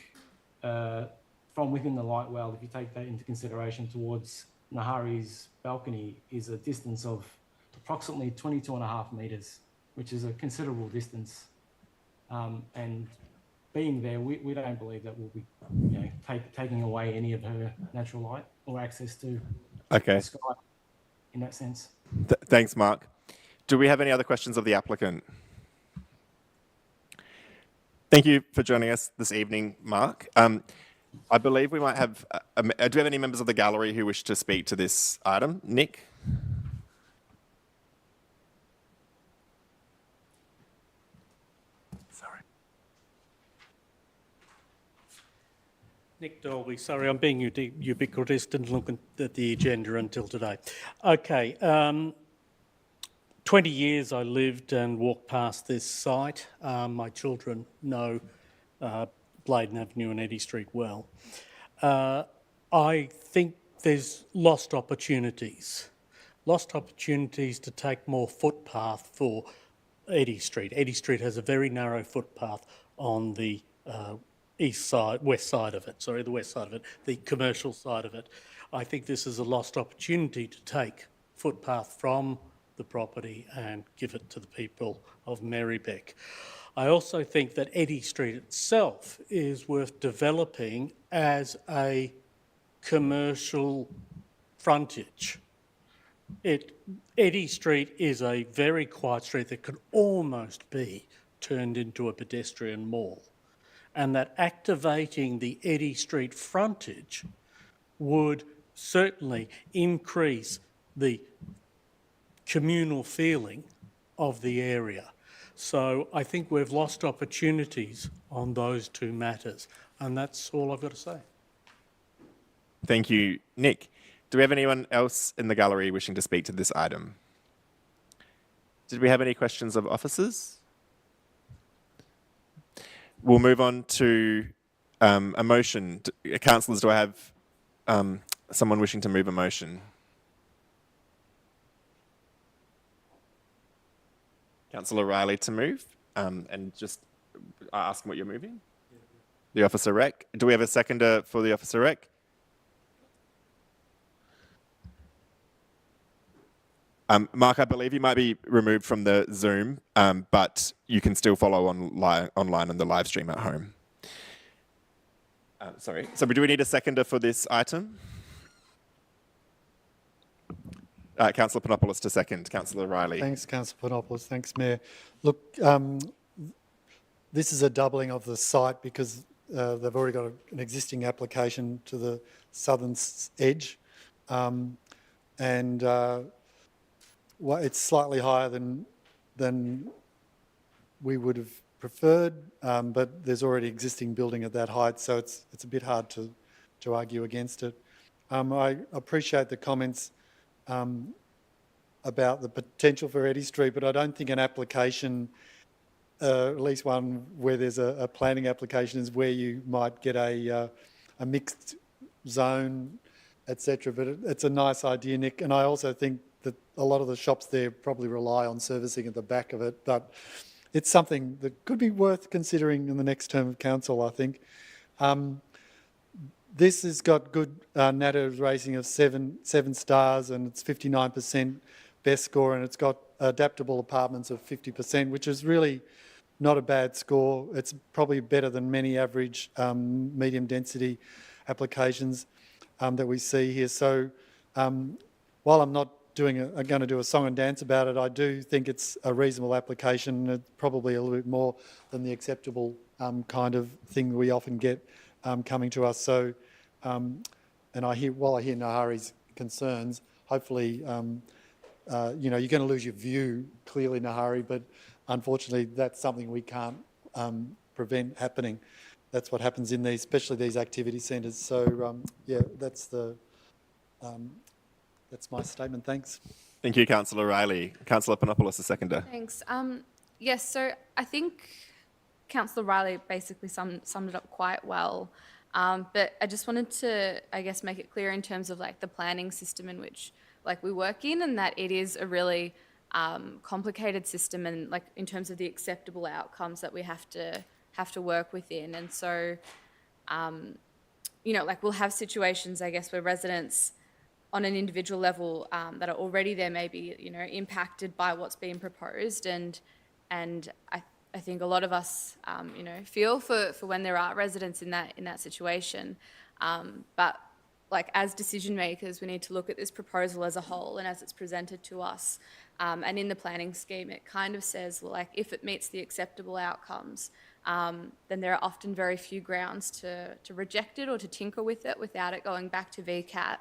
from within the light well, if you take that into consideration towards Nahari's balcony, is a distance of approximately 22.5 metres, which is a considerable distance. And being there, we don't believe that we'll be taking away any of her natural light or access to the sky in that sense. Thanks, Mark. Do we have any other questions of the applicant? Thank you for joining us this evening, Mark. I believe we might have, do we have any members of the gallery who wish to speak to this item? Nick? Sorry. Nick Dolby, sorry, I'm being ubiquitous, didn't look at the agenda until today. Okay, 20 years I lived and walked past this site. My children know Bladen Avenue and Eddy Street well. I think there's lost opportunities to take more footpath for Eddy Street. Eddy Street has a very narrow footpath on the west side of it, the commercial side of it. I think this is a lost opportunity to take footpath from the property and give it to the people of Merri-bek. I also think that Eddy Street itself is worth developing as a commercial frontage. Eddy Street is a very quiet street that could almost be turned into a pedestrian mall, and that activating the Eddy Street frontage would certainly increase the communal feeling of the area. So I think we've lost opportunities on those two matters, and that's all I've got to say. Thank you, Nick. Do we have anyone else in the gallery wishing to speak to this item? Did we have any questions of officers? We'll move on to a motion. Councillors, do I have someone wishing to move a motion? Councillor Riley to move, and just ask what you're moving. The officer rec. Do we have a seconder for the officer rec? Mark, I believe you might be removed from the Zoom, but you can still follow online on the live stream at home. Sorry. So do we need a seconder for this item? Councillor Panopoulos to second. Councillor Riley. Thanks, Councillor Panopoulos. Thanks, Mayor. Look, this is a doubling of the site because they've already got an existing application to the southern edge, and it's slightly higher than we would have preferred, but there's already existing building at that height, so it's a bit hard to argue against it. I appreciate the comments about the potential for Eddy Street, but I don't think an application, at least one where there's a planning application, is where you might get a mixed zone, etc. But it's a nice idea, Nick, and I also think that a lot of the shops there probably rely on servicing at the back of it, but it's something that could be worth considering in the next term of council, I think. This has got good NATA rating of seven stars, and it's 59% best score, and it's got adaptable apartments of 50%, which is really not a bad score. It's probably better than many average medium density applications that we see here. So while I'm not going to do a song and dance about it, I do think it's a reasonable application. It's probably a little bit more than the acceptable kind of thing we often get coming to us. So, and while I hear Nahari's concerns, hopefully, you're going to lose your view clearly, Nahari, but unfortunately, that's something we can't prevent happening. That's what happens in these, especially these activity centres. So, yeah, that's my statement. Thanks. Thank you, Councillor Riley. Councillor Panopoulos, a seconder. Thanks. Yes, so I think Councillor Riley basically summed it up quite well. But I just wanted to, I guess, make it clear in terms of like the planning system in which like we work in, and that it is a really complicated system, and like in terms of the acceptable outcomes that we have to work within. And so, like we'll have situations, I guess, where residents on an individual level that are already there may be, impacted by what's being proposed, and I think a lot of us, feel for when there are residents in that situation. But like as decision makers, we need to look at this proposal as a whole and as it's presented to us. And in the planning scheme, it kind of says like if it meets the acceptable outcomes, then there are often very few grounds to reject it or to tinker with it without it going back to VCAT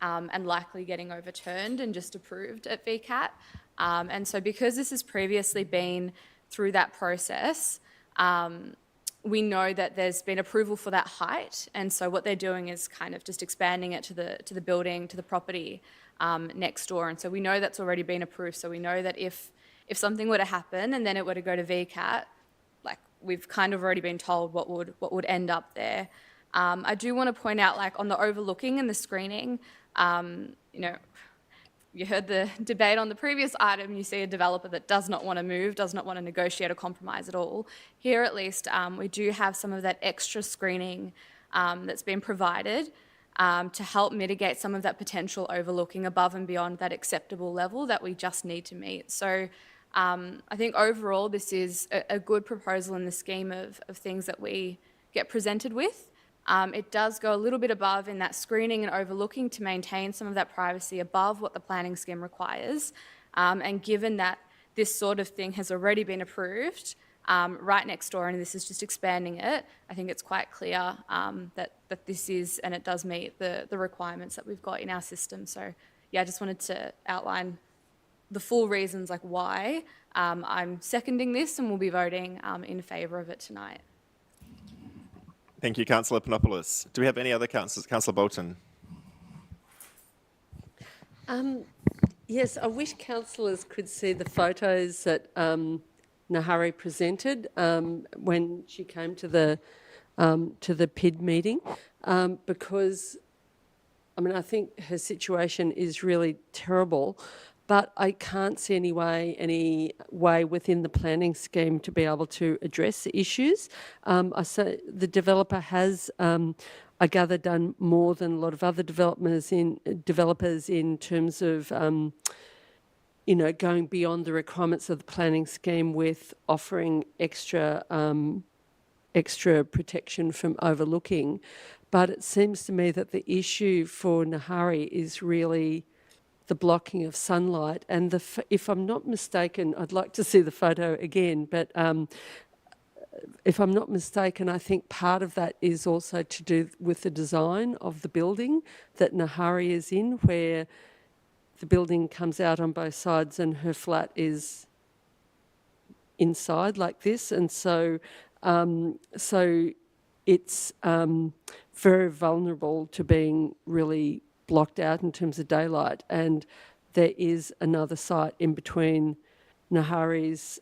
and likely getting overturned and just approved at VCAT. And so because this has previously been through that process, we know that there's been approval for that height, and so what they're doing is kind of just expanding it to the building, to the property next door. And so we know that's already been approved. So we know that if something were to happen and then it were to go to VCAT, like we've kind of already been told what would end up there. I do want to point out, like on the overlooking and the screening, you know, you heard the debate on the previous item. You see a developer that does not want to move, does not want to negotiate or compromise at all. Here, at least, we do have some of that extra screening that's been provided to help mitigate some of that potential overlooking above and beyond that acceptable level that we just need to meet. So I think overall, this is a good proposal in the scheme of things that we get presented with. It does go a little bit above in that screening and overlooking to maintain some of that privacy above what the planning scheme requires. And given that this sort of thing has already been approved right next door, and this is just expanding it, I think it's quite clear that this is, and it does meet the requirements that we've got in our system. So yeah, I just wanted to outline the full reasons like why I'm seconding this and will be voting in favour of it tonight. Thank you, Councillor Panopoulos. Do we have any other councillors? Councillor Bolton. Yes, I wish councillors could see the photos that Nahari presented when she came to the PID meeting, because I mean I think her situation is really terrible. But I can't see any way within the planning scheme to be able to address the issues. I say the developer has, I gather, done more than a lot of other developers in terms of, you know, going beyond the requirements of the planning scheme with offering extra protection from overlooking. But it seems to me that the issue for Nahari is really the blocking of sunlight. And if I'm not mistaken, I'd like to see the photo again, but if I'm not mistaken, I think part of that is also to do with the design of the building that Nahari is in, where the building comes out on both sides and her flat is inside like this. And so it's very vulnerable to being really blocked out in terms of daylight, and there is another site in between Nahari's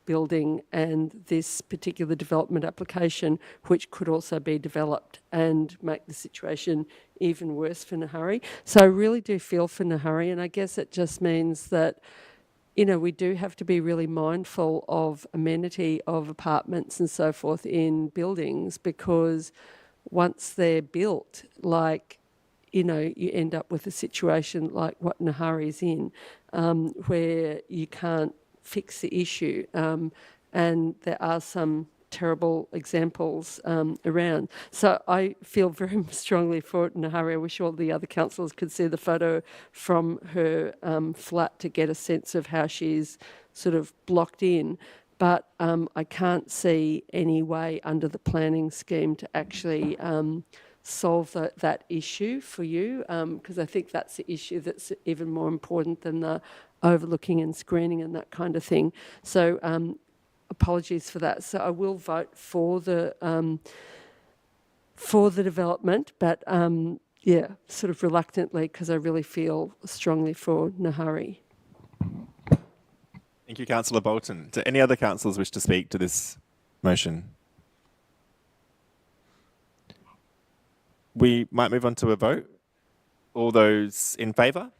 building and this particular development application, which could also be developed and make the situation even worse for Nahari. So I really do feel for Nahari, and I guess it just means that, you know, we do have to be really mindful of amenity of apartments and so forth in buildings, because once they're built, like, you know, you end up with a situation like what Nahari's in, where you can't fix the issue. And there are some terrible examples around. So I feel very strongly for Nahari. I wish all the other councillors could see the photo from her flat to get a sense of how she's sort of blocked in. But I can't see any way under the planning scheme to actually solve that issue for you, because I think that's the issue that's even more important than the overlooking and screening and that kind of thing. So apologies for that. So I will vote for the development, but yeah, sort of reluctantly, because I really feel strongly for Nahari. Thank you, Councillor Bolton. Do any other councillors wish to speak to this motion? We might move on to a vote. All those in favour?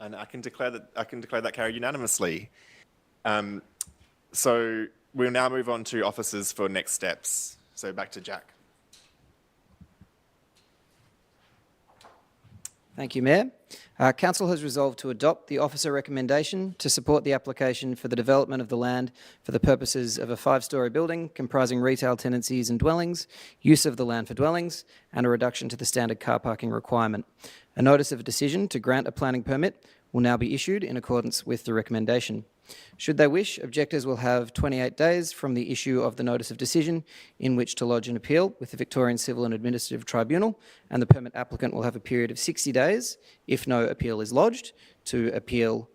And I can declare that carried unanimously. So we'll now move on to officers for next steps. So back to Jack. Thank you, Mayor. Council has resolved to adopt the officer recommendation to support the application for the development of the land for the purposes of a 5-storey building comprising retail tenancies and dwellings, use of the land for dwellings, and a reduction to the standard car parking requirement. A notice of decision to grant a planning permit will now be issued in accordance with the recommendation. Should they wish, objectors will have 28 days from the issue of the notice of decision in which to lodge an appeal with the Victorian Civil and Administrative Tribunal, and the permit applicant will have a period of 60 days, if no appeal is lodged, to appeal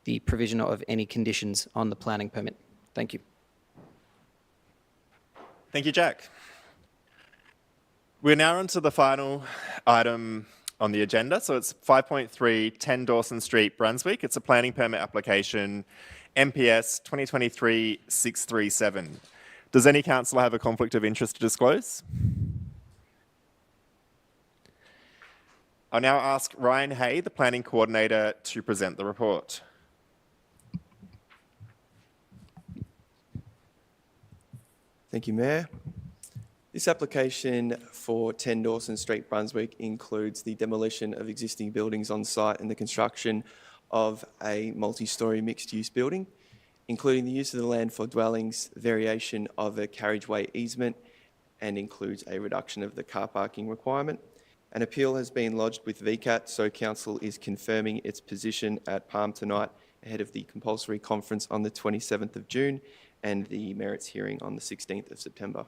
the provision of any conditions on the planning permit. Thank you. Thank you, Jack. We're now on to the final item on the agenda. So it's 5.3, 10 Dawson Street, Brunswick. It's a planning permit application, MPS 2023-637. Does any councillor have a conflict of interest to disclose? I'll now ask Ryan Hay, the planning coordinator, to present the report. Thank you, Mayor. This application for 10 Dawson Street, Brunswick includes the demolition of existing buildings on site and the construction of a multi-storey mixed-use building, including the use of the land for dwellings, variation of a carriageway easement, and includes a reduction of the car parking requirement. An appeal has been lodged with VCAT, so Council is confirming its position at Palm tonight ahead of the compulsory conference on the 27th of June and the merits hearing on the 16th of September.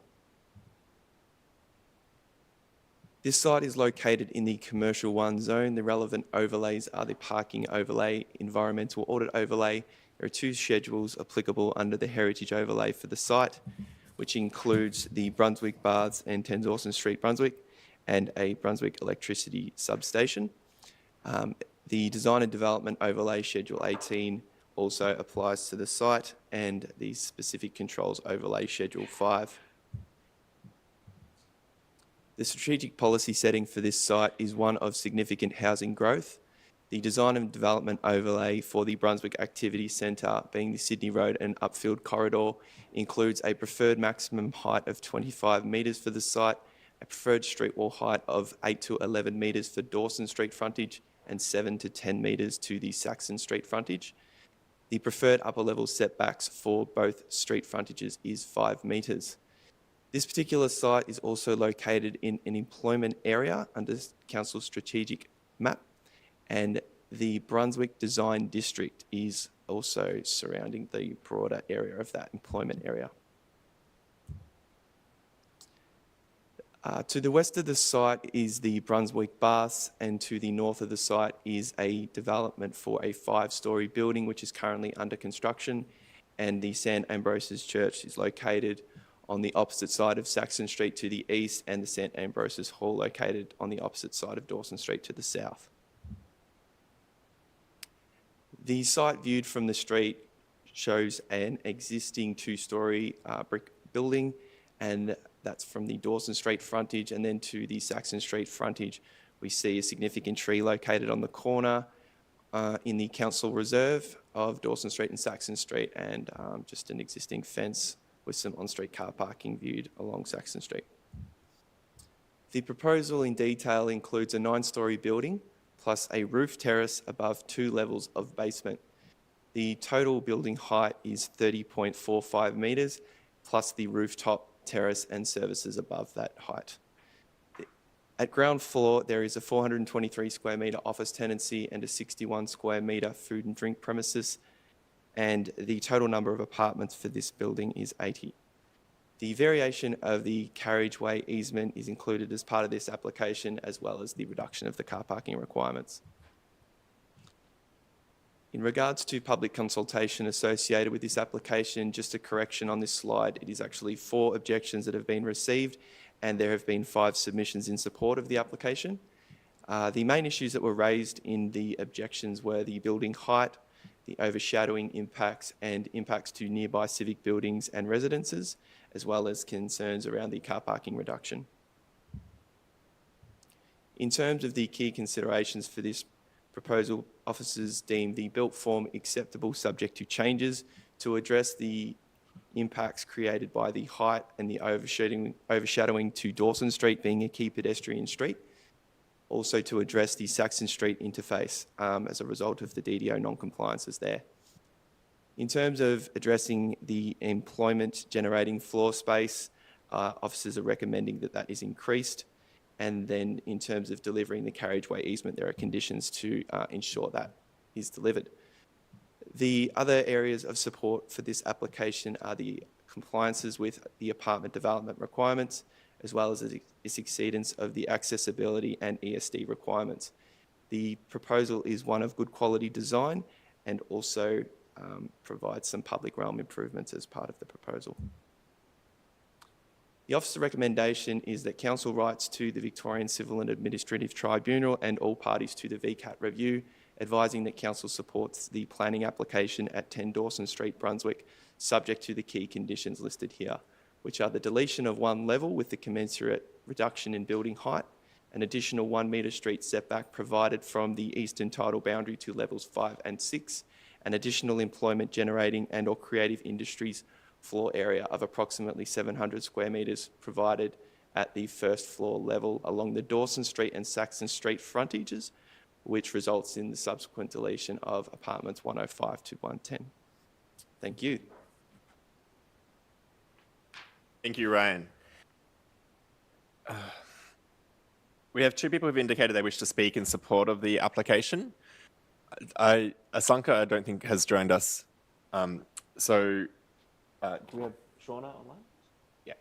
This site is located in the Commercial 1 zone. The relevant overlays are the parking overlay, environmental audit overlay. There are two schedules applicable under the heritage overlay for the site, which includes the Brunswick Baths and 10 Dawson Street, Brunswick, and a Brunswick electricity substation. The design and development overlay schedule 18 also applies to the site, and the specific controls overlay schedule 5. The strategic policy setting for this site is one of significant housing growth. The design and development overlay for the Brunswick Activity Centre, being the Sydney Road and Upfield corridor, includes a preferred maximum height of 25 metres for the site, a preferred street wall height of 8 to 11 metres for Dawson Street frontage, and 7 to 10 metres to the Saxon Street frontage. The preferred upper level setbacks for both street frontages is 5 metres. This particular site is also located in an employment area under Council's strategic map, and the Brunswick Design District is also surrounding the broader area of that employment area. To the west of the site is the Brunswick Baths, and to the north of the site is a development for a 5-storey building which is currently under construction, and the St Ambrosius Church is located on the opposite side of Saxon Street to the east, and the St Ambrosius Hall located on the opposite side of Dawson Street to the south. The site viewed from the street shows an existing 2-storey brick building, and that's from the Dawson Street frontage, and then to the Saxon Street frontage we see a significant tree located on the corner in the council reserve of Dawson Street and Saxon Street, and just an existing fence with some on-street car parking viewed along Saxon Street. The proposal in detail includes a 9-storey building plus a roof terrace above 2 levels of basement. The total building height is 30.45 metres plus the rooftop terrace and services above that height. At ground floor, there is a 423 square metre office tenancy and a 61 square metre food and drink premises, and the total number of apartments for this building is 80. The variation of the carriageway easement is included as part of this application, as well as the reduction of the car parking requirements. In regards to public consultation associated with this application, just a correction on this slide, it is actually 4 objections that have been received, and there have been 5 submissions in support of the application. The main issues that were raised in the objections were the building height, the overshadowing impacts and impacts to nearby civic buildings and residences, as well as concerns around the car parking reduction. In terms of the key considerations for this proposal, officers deem the built form acceptable subject to changes to address the impacts created by the height and the overshadowing to Dawson Street being a key pedestrian street. Also to address the Saxon Street interface as a result of the DDO non-compliances there. In terms of addressing the employment generating floor space, officers are recommending that that is increased. And then in terms of delivering the carriageway easement, there are conditions to ensure that is delivered. The other areas of support for this application are the compliances with the apartment development requirements, as well as its exceedance of the accessibility and ESD requirements. The proposal is one of good quality design and also provides some public realm improvements as part of the proposal. The Office's recommendation is that Council writes to the Victorian Civil and Administrative Tribunal and all parties to the VCAT review, advising that Council supports the planning application at 10 Dawson Street, Brunswick, subject to the key conditions listed here, which are the deletion of one level with the commensurate reduction in building height, an additional 1 metre street setback provided from the eastern tidal boundary to levels 5 and 6, an additional employment generating and or creative industries floor area of approximately 700 square metres provided at the first floor level along the Dawson Street and Saxon Street frontages, which results in the subsequent deletion of apartments 105 to 110. Thank you. Thank you, Ryan. We have two people who've indicated they wish to speak in support of the application. Asanka, I don't think, has joined us. Do we have Shauna online? Yeah.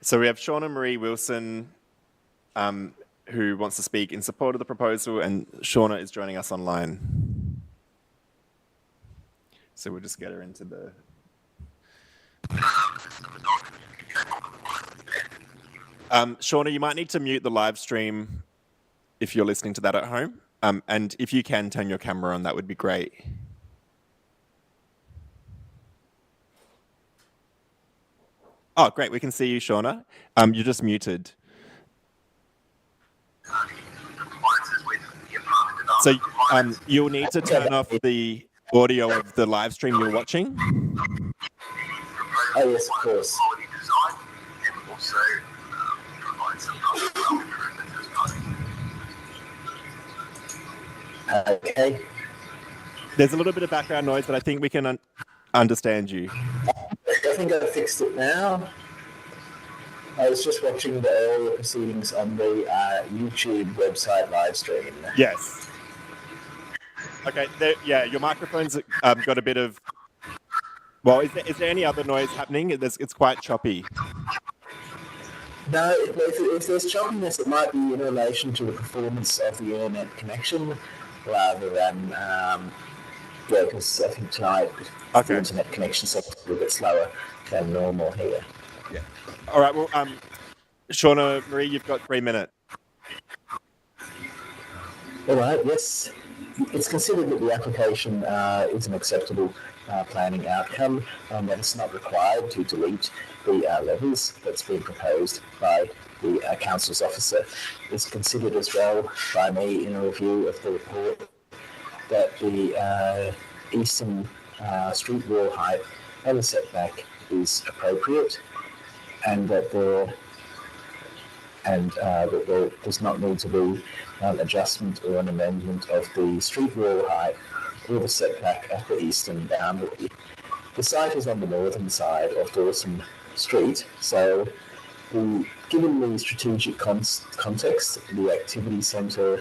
So we have Shauna Marie Wilson, who wants to speak in support of the proposal, and Shauna is joining us online. So we'll just get her into the... Shauna, you might need to mute the live stream if you're listening to that at home. And if you can turn your camera on, that would be great. Oh, great. We can see you, Shauna. You're just muted. So you'll need to turn off the audio of the live stream you're watching. Oh, yes, of course. Okay. There's a little bit of background noise, but I think we can understand you. I think I fixed it now. I was just watching the earlier proceedings on the YouTube website live stream. Yes. Okay, yeah, your microphone's got a bit of... Well, is there any other noise happening? It's quite choppy. No, if there's choppiness, it might be in relation to the performance of the internet connection rather than, because I think tonight the internet connection is a little bit slower than normal here. Yeah. All right, well, Shauna Marie, you've got 3 minutes. All right, yes. It's considered that the application is an acceptable planning outcome, that it's not required to delete the levels that's been proposed by the Council's officer. It's considered as well by me in a review of the report that the eastern street wall height and the setback is appropriate, and that there does not need to be an adjustment or an amendment of the street wall height or the setback at the eastern boundary. The site is on the northern side of Dawson Street, so given the strategic context, the activity centre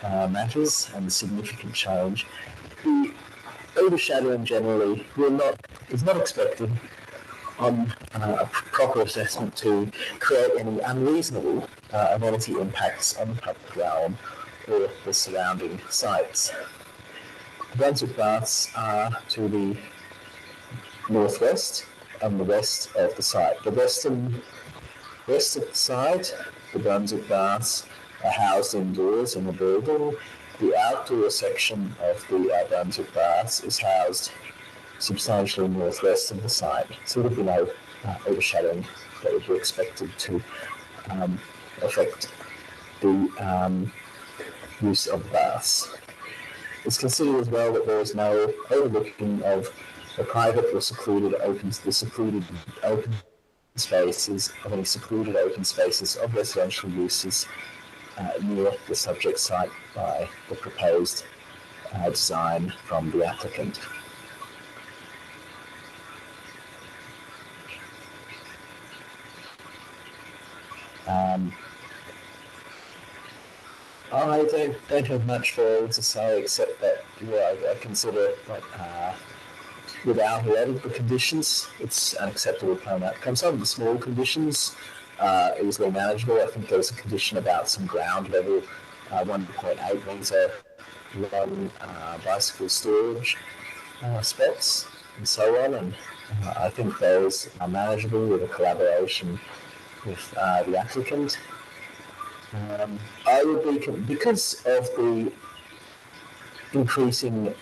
matters and the significant change, the overshadowing generally is not expected on a proper assessment to create any unreasonable amenity impacts on the public realm or the surrounding sites. Brunswick Baths are to the northwest and the west of the site. The western west of the site, the Brunswick Baths are housed indoors in a building. The outdoor section of the Brunswick Baths is housed substantially northwest of the site, so there would be no overshadowing that would be expected to affect the use of the baths. It's considered as well that there is no overlooking of the private or secluded open spaces of any secluded open spaces of residential uses near the subject site by the proposed design from the applicant. I don't have much further to say except that I consider that without a lot of the conditions, it's an acceptable plan outcome. Some of the small conditions easily manageable. I think there was a condition about some ground level 1.8 metre long bicycle storage spots and so on, and I think those are manageable with a collaboration with the applicant. I would be, because of the increasing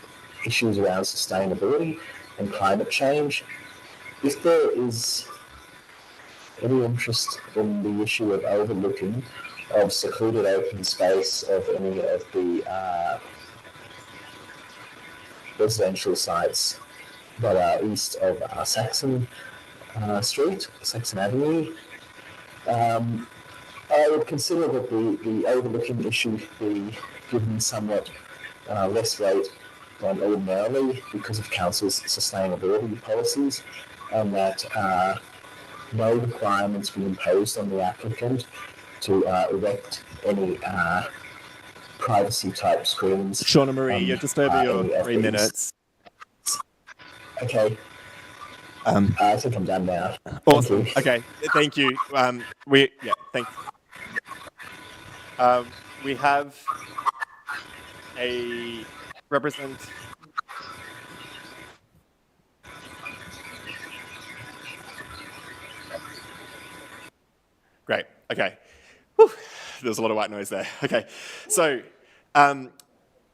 issues around sustainability and climate change, if there is any interest in the issue of overlooking of secluded open space of any of the residential sites that are east of Saxon Street, Saxon Avenue, I would consider that the overlooking issue be given somewhat less weight than ordinarily because of Council's sustainability policies, and that no requirements be imposed on the applicant to erect any privacy type screens. Shauna Marie, you're just over your 3 minutes. Okay. I think I'm done now. Awesome. Okay, thank you. Thanks. We have a representative. Great. Okay. Whew. There's a lot of white noise there. Okay. So I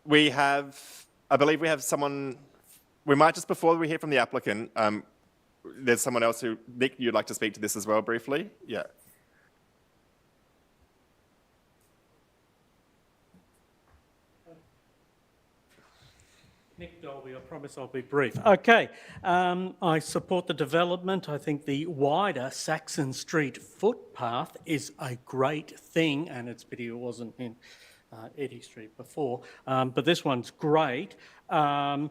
believe we have someone, we might just before we hear from the applicant, there's someone else who, Nick, you'd like to speak to this as well briefly? Yeah. Nick Dolby, I promise I'll be brief. Okay, I support the development. I think the wider Saxon Street footpath is a great thing, and it's pity it wasn't in Eddy Street before, but this one's great. I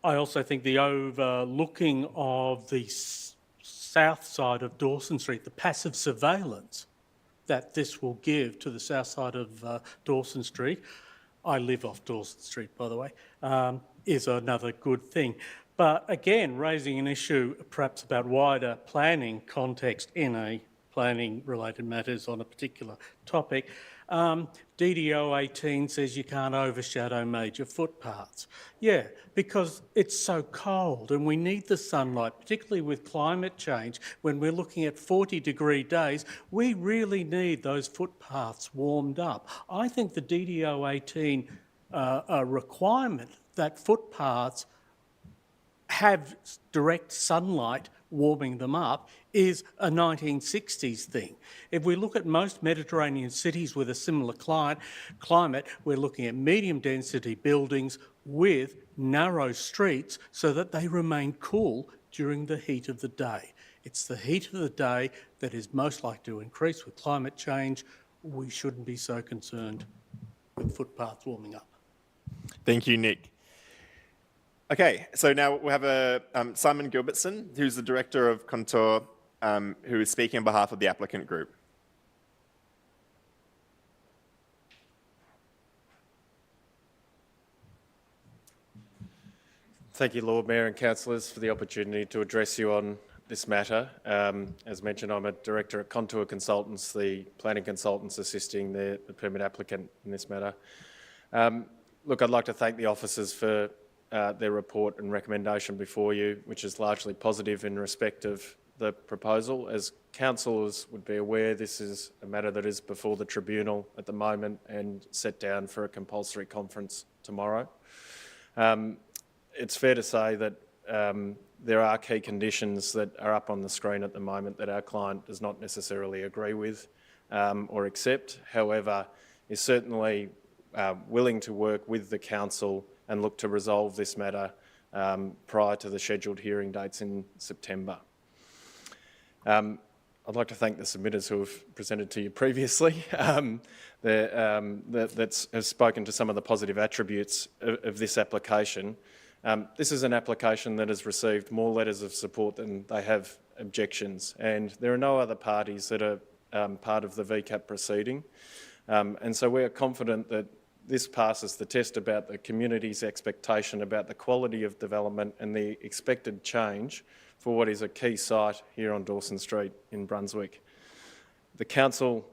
also think the overlooking of the south side of Dawson Street, the passive surveillance that this will give to the south side of Dawson Street, I live off Dawson Street, by the way, is another good thing. But again, raising an issue perhaps about wider planning context in a planning-related matters on a particular topic, DDO 18 says you can't overshadow major footpaths. Yeah, because it's so cold and we need the sunlight, particularly with climate change. When we're looking at 40-degree days, we really need those footpaths warmed up. I think the DDO 18 requirement that footpaths have direct sunlight warming them up is a 1960s thing. If we look at most Mediterranean cities with a similar climate, we're looking at medium density buildings with narrow streets so that they remain cool during the heat of the day. It's the heat of the day that is most likely to increase with climate change. We shouldn't be so concerned with footpaths warming up. Thank you, Nick. Okay, so now we have Simon Gilbertson, who's the Director of Contour, who is speaking on behalf of the applicant group. Thank you, Lord Mayor and councillors, for the opportunity to address you on this matter. As mentioned, I'm a Director at Contour Consultants, the planning consultants assisting the permit applicant in this matter. Look, I'd like to thank the officers for their report and recommendation before you, which is largely positive in respect of the proposal. As councillors would be aware, this is a matter that is before the tribunal at the moment and set down for a compulsory conference tomorrow. It's fair to say that there are key conditions that are up on the screen at the moment that our client does not necessarily agree with or accept. However, is certainly willing to work with the council and look to resolve this matter prior to the scheduled hearing dates in September. I'd like to thank the submitters who have presented to you previously that have spoken to some of the positive attributes of this application. This is an application that has received more letters of support than they have objections, and there are no other parties that are part of the VCAP proceeding. And so we are confident that this passes the test about the community's expectation about the quality of development and the expected change for what is a key site here on Dawson Street in Brunswick. The council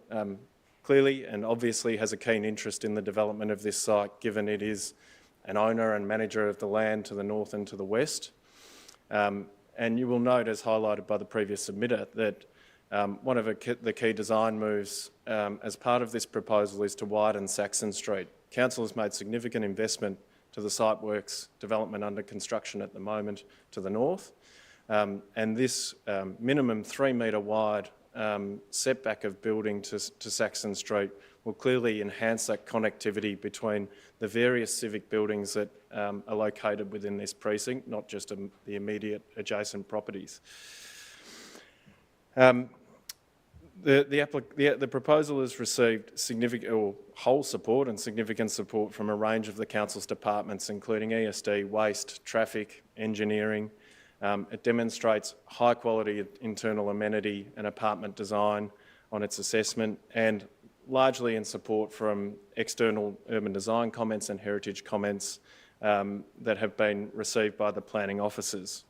clearly and obviously has a keen interest in the development of this site, given it is an owner and manager of the land to the north and to the west. And you will note, as highlighted by the previous submitter, that one of the key design moves as part of this proposal is to widen Saxon Street. Council has made significant investment to the site works development under construction at the moment to the north. And this minimum 3 metre wide setback of building to Saxon Street will clearly enhance that connectivity between the various civic buildings that are located within this precinct, not just the immediate adjacent properties. The proposal has received significant or whole support and significant support from a range of the council's departments, including ESD, waste, traffic, engineering. It demonstrates high quality internal amenity and apartment design on its assessment, and largely in support from external urban design comments and heritage comments that have been received by the planning officers.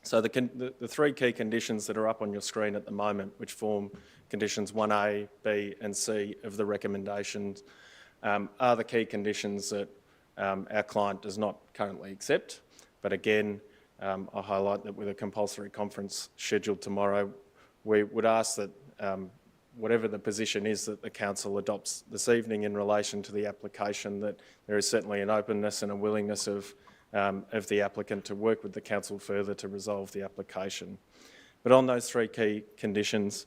So the 3 key conditions that are up on your screen at the moment, which form conditions 1A, B and C of the recommendations, are the key conditions that our client does not currently accept. But again, I highlight that with a compulsory conference scheduled tomorrow, we would ask that whatever the position is that the council adopts this evening in relation to the application, that there is certainly an openness and a willingness of the applicant to work with the council further to resolve the application. But on those 3 key conditions,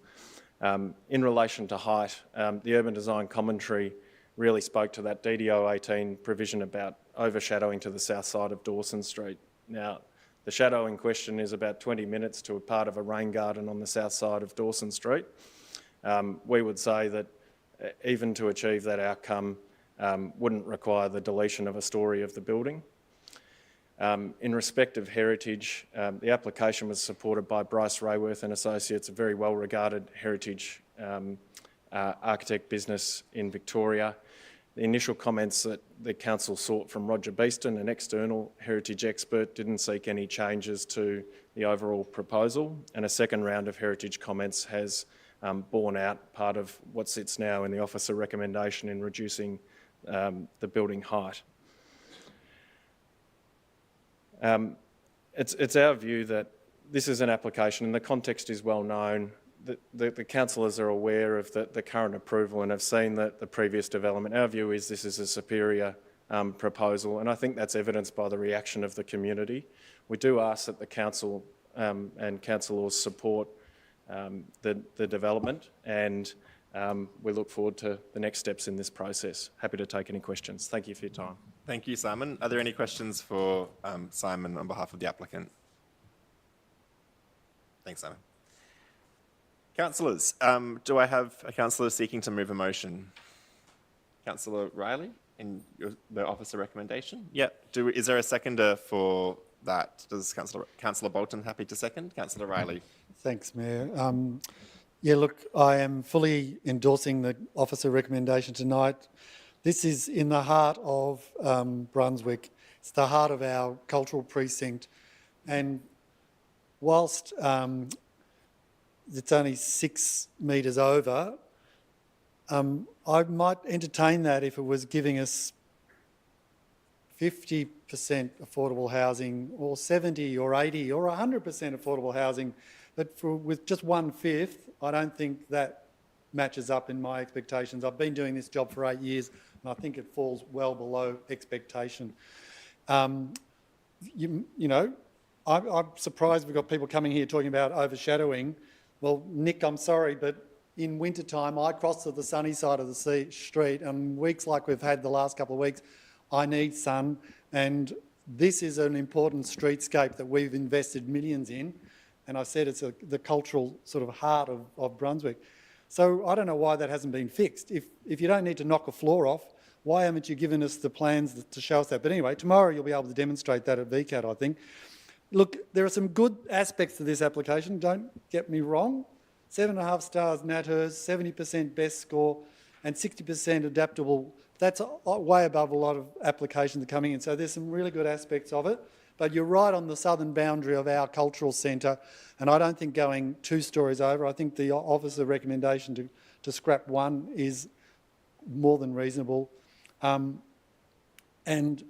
in relation to height, the urban design commentary really spoke to that DDO 18 provision about overshadowing to the south side of Dawson Street. Now, the shadow in question is about 20 minutes to a part of a rain garden on the south side of Dawson Street. We would say that even to achieve that outcome wouldn't require the deletion of a storey of the building. In respect of heritage, the application was supported by Bryce Rayworth and Associates, a very well-regarded heritage architect business in Victoria. The initial comments that the council sought from Roger Beeston, an external heritage expert, didn't seek any changes to the overall proposal, and a second round of heritage comments has borne out part of what sits now in the officer recommendation in reducing the building height. It's our view that this is an application, and the context is well known. The councillors are aware of the current approval and have seen the previous development. Our view is this is a superior proposal, and I think that's evidenced by the reaction of the community. We do ask that the council and councillors support the development, and we look forward to the next steps in this process. Happy to take any questions. Thank you for your time. Thank you, Simon. Are there any questions for Simon on behalf of the applicant? Thanks, Simon. Councillors, do I have a councillor seeking to move a motion? Councillor Riley, in the officer recommendation? Yeah. Is there a seconder for that? Does Councillor Bolton happy to second? Councillor Riley. Thanks, Mayor. Yeah, look, I am fully endorsing the officer recommendation tonight. This is in the heart of Brunswick. It's the heart of our cultural precinct. And whilst it's only 6 metres over, I might entertain that if it was giving us 50% affordable housing, or 70 or 80 or 100% affordable housing. But with just 1/5, I don't think that matches up in my expectations. I've been doing this job for 8 years, and I think it falls well below expectation. You know, I'm surprised we've got people coming here talking about overshadowing. Well, Nick, I'm sorry, but in wintertime, I cross to the sunny side of the street, and weeks like we've had the last couple of weeks, I need sun, and this is an important streetscape that we've invested millions in, and I said it's the cultural sort of heart of Brunswick. So I don't know why that hasn't been fixed. If you don't need to knock a floor off, why haven't you given us the plans to show us that? But anyway, tomorrow you'll be able to demonstrate that at VCAT, I think. Look, there are some good aspects to this application, don't get me wrong. 7.5 stars NatHERS, 70% best score. and 60% adaptable. That's way above a lot of applications coming in. So there's some really good aspects of it. But you're right on the southern boundary of our cultural centre, and I don't think going 2 stories over. I think the officer recommendation to scrap 1 is more than reasonable. And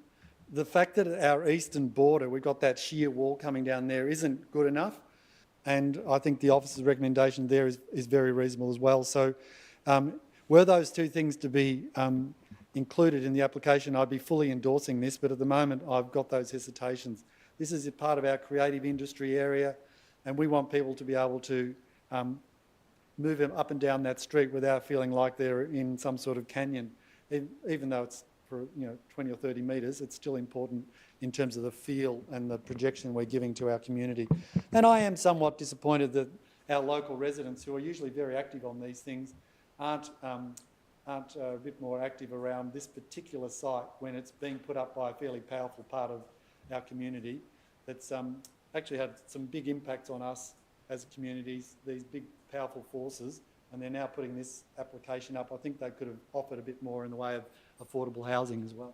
the fact that at our eastern border we've got that sheer wall coming down there isn't good enough, and I think the officer's recommendation there is very reasonable as well. So were those 2 things to be included in the application, I'd be fully endorsing this, but at the moment I've got those hesitations. This is a part of our creative industry area, and we want people to be able to move them up and down that street without feeling like they're in some sort of canyon. Even though it's for 20 or 30 metres, it's still important in terms of the feel and the projection we're giving to our community. And I am somewhat disappointed that our local residents, who are usually very active on these things, aren't a bit more active around this particular site when it's being put up by a fairly powerful part of our community that's actually had some big impacts on us as communities, these big powerful forces, and they're now putting this application up. I think they could have offered a bit more in the way of affordable housing as well.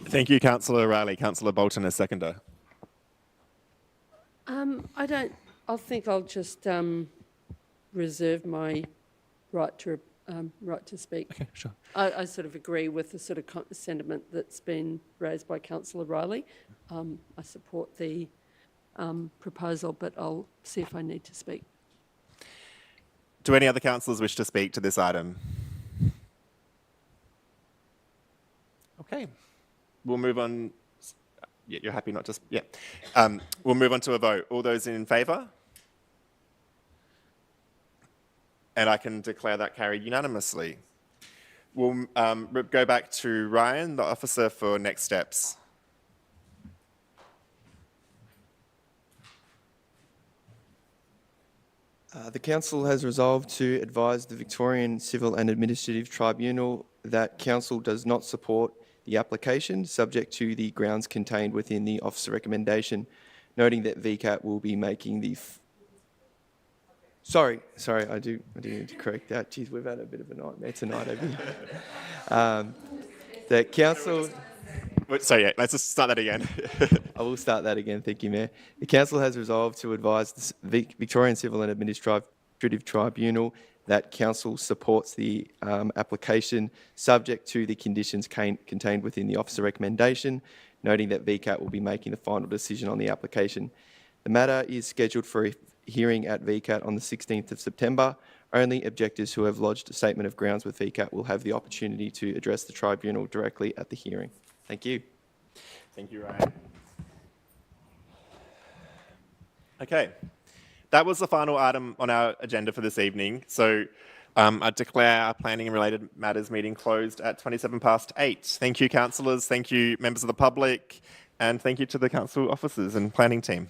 Thank you, Councillor Riley. Councillor Bolton, as seconder. I think I'll just reserve my right to speak. Okay, sure. I sort of agree with the sort of sentiment that's been raised by Councillor Riley. I support the proposal, but I'll see if I need to speak. Do any other councillors wish to speak to this item? Okay, we'll move on. Yeah, you're happy not to... Yeah. We'll move on to a vote. All those in favour? And I can declare that carried unanimously. We'll go back to Ryan, the officer, for next steps. The Council has resolved to advise the Victorian Civil and Administrative Tribunal that Council does not support the application, subject to the grounds contained within the officer recommendation, noting that VCAT will be making the... Sorry, I do need to correct that. Geez, we've had a bit of a nightmare tonight, haven't we? The Council... Sorry, yeah, let's just start that again. I will start that again, thank you, Mayor. The Council has resolved to advise the Victorian Civil and Administrative Tribunal that Council supports the application subject to the conditions contained within the officer recommendation, noting that VCAT will be making the final decision on the application. The matter is scheduled for a hearing at VCAT on the 16th of September. Only objectors who have lodged a statement of grounds with VCAT will have the opportunity to address the tribunal directly at the hearing. Thank you. Thank you, Ryan. Okay, that was the final item on our agenda for this evening. So I declare our planning and related matters meeting closed at 8:27. Thank you, councillors. Thank you, members of the public. And thank you to the council officers and planning team.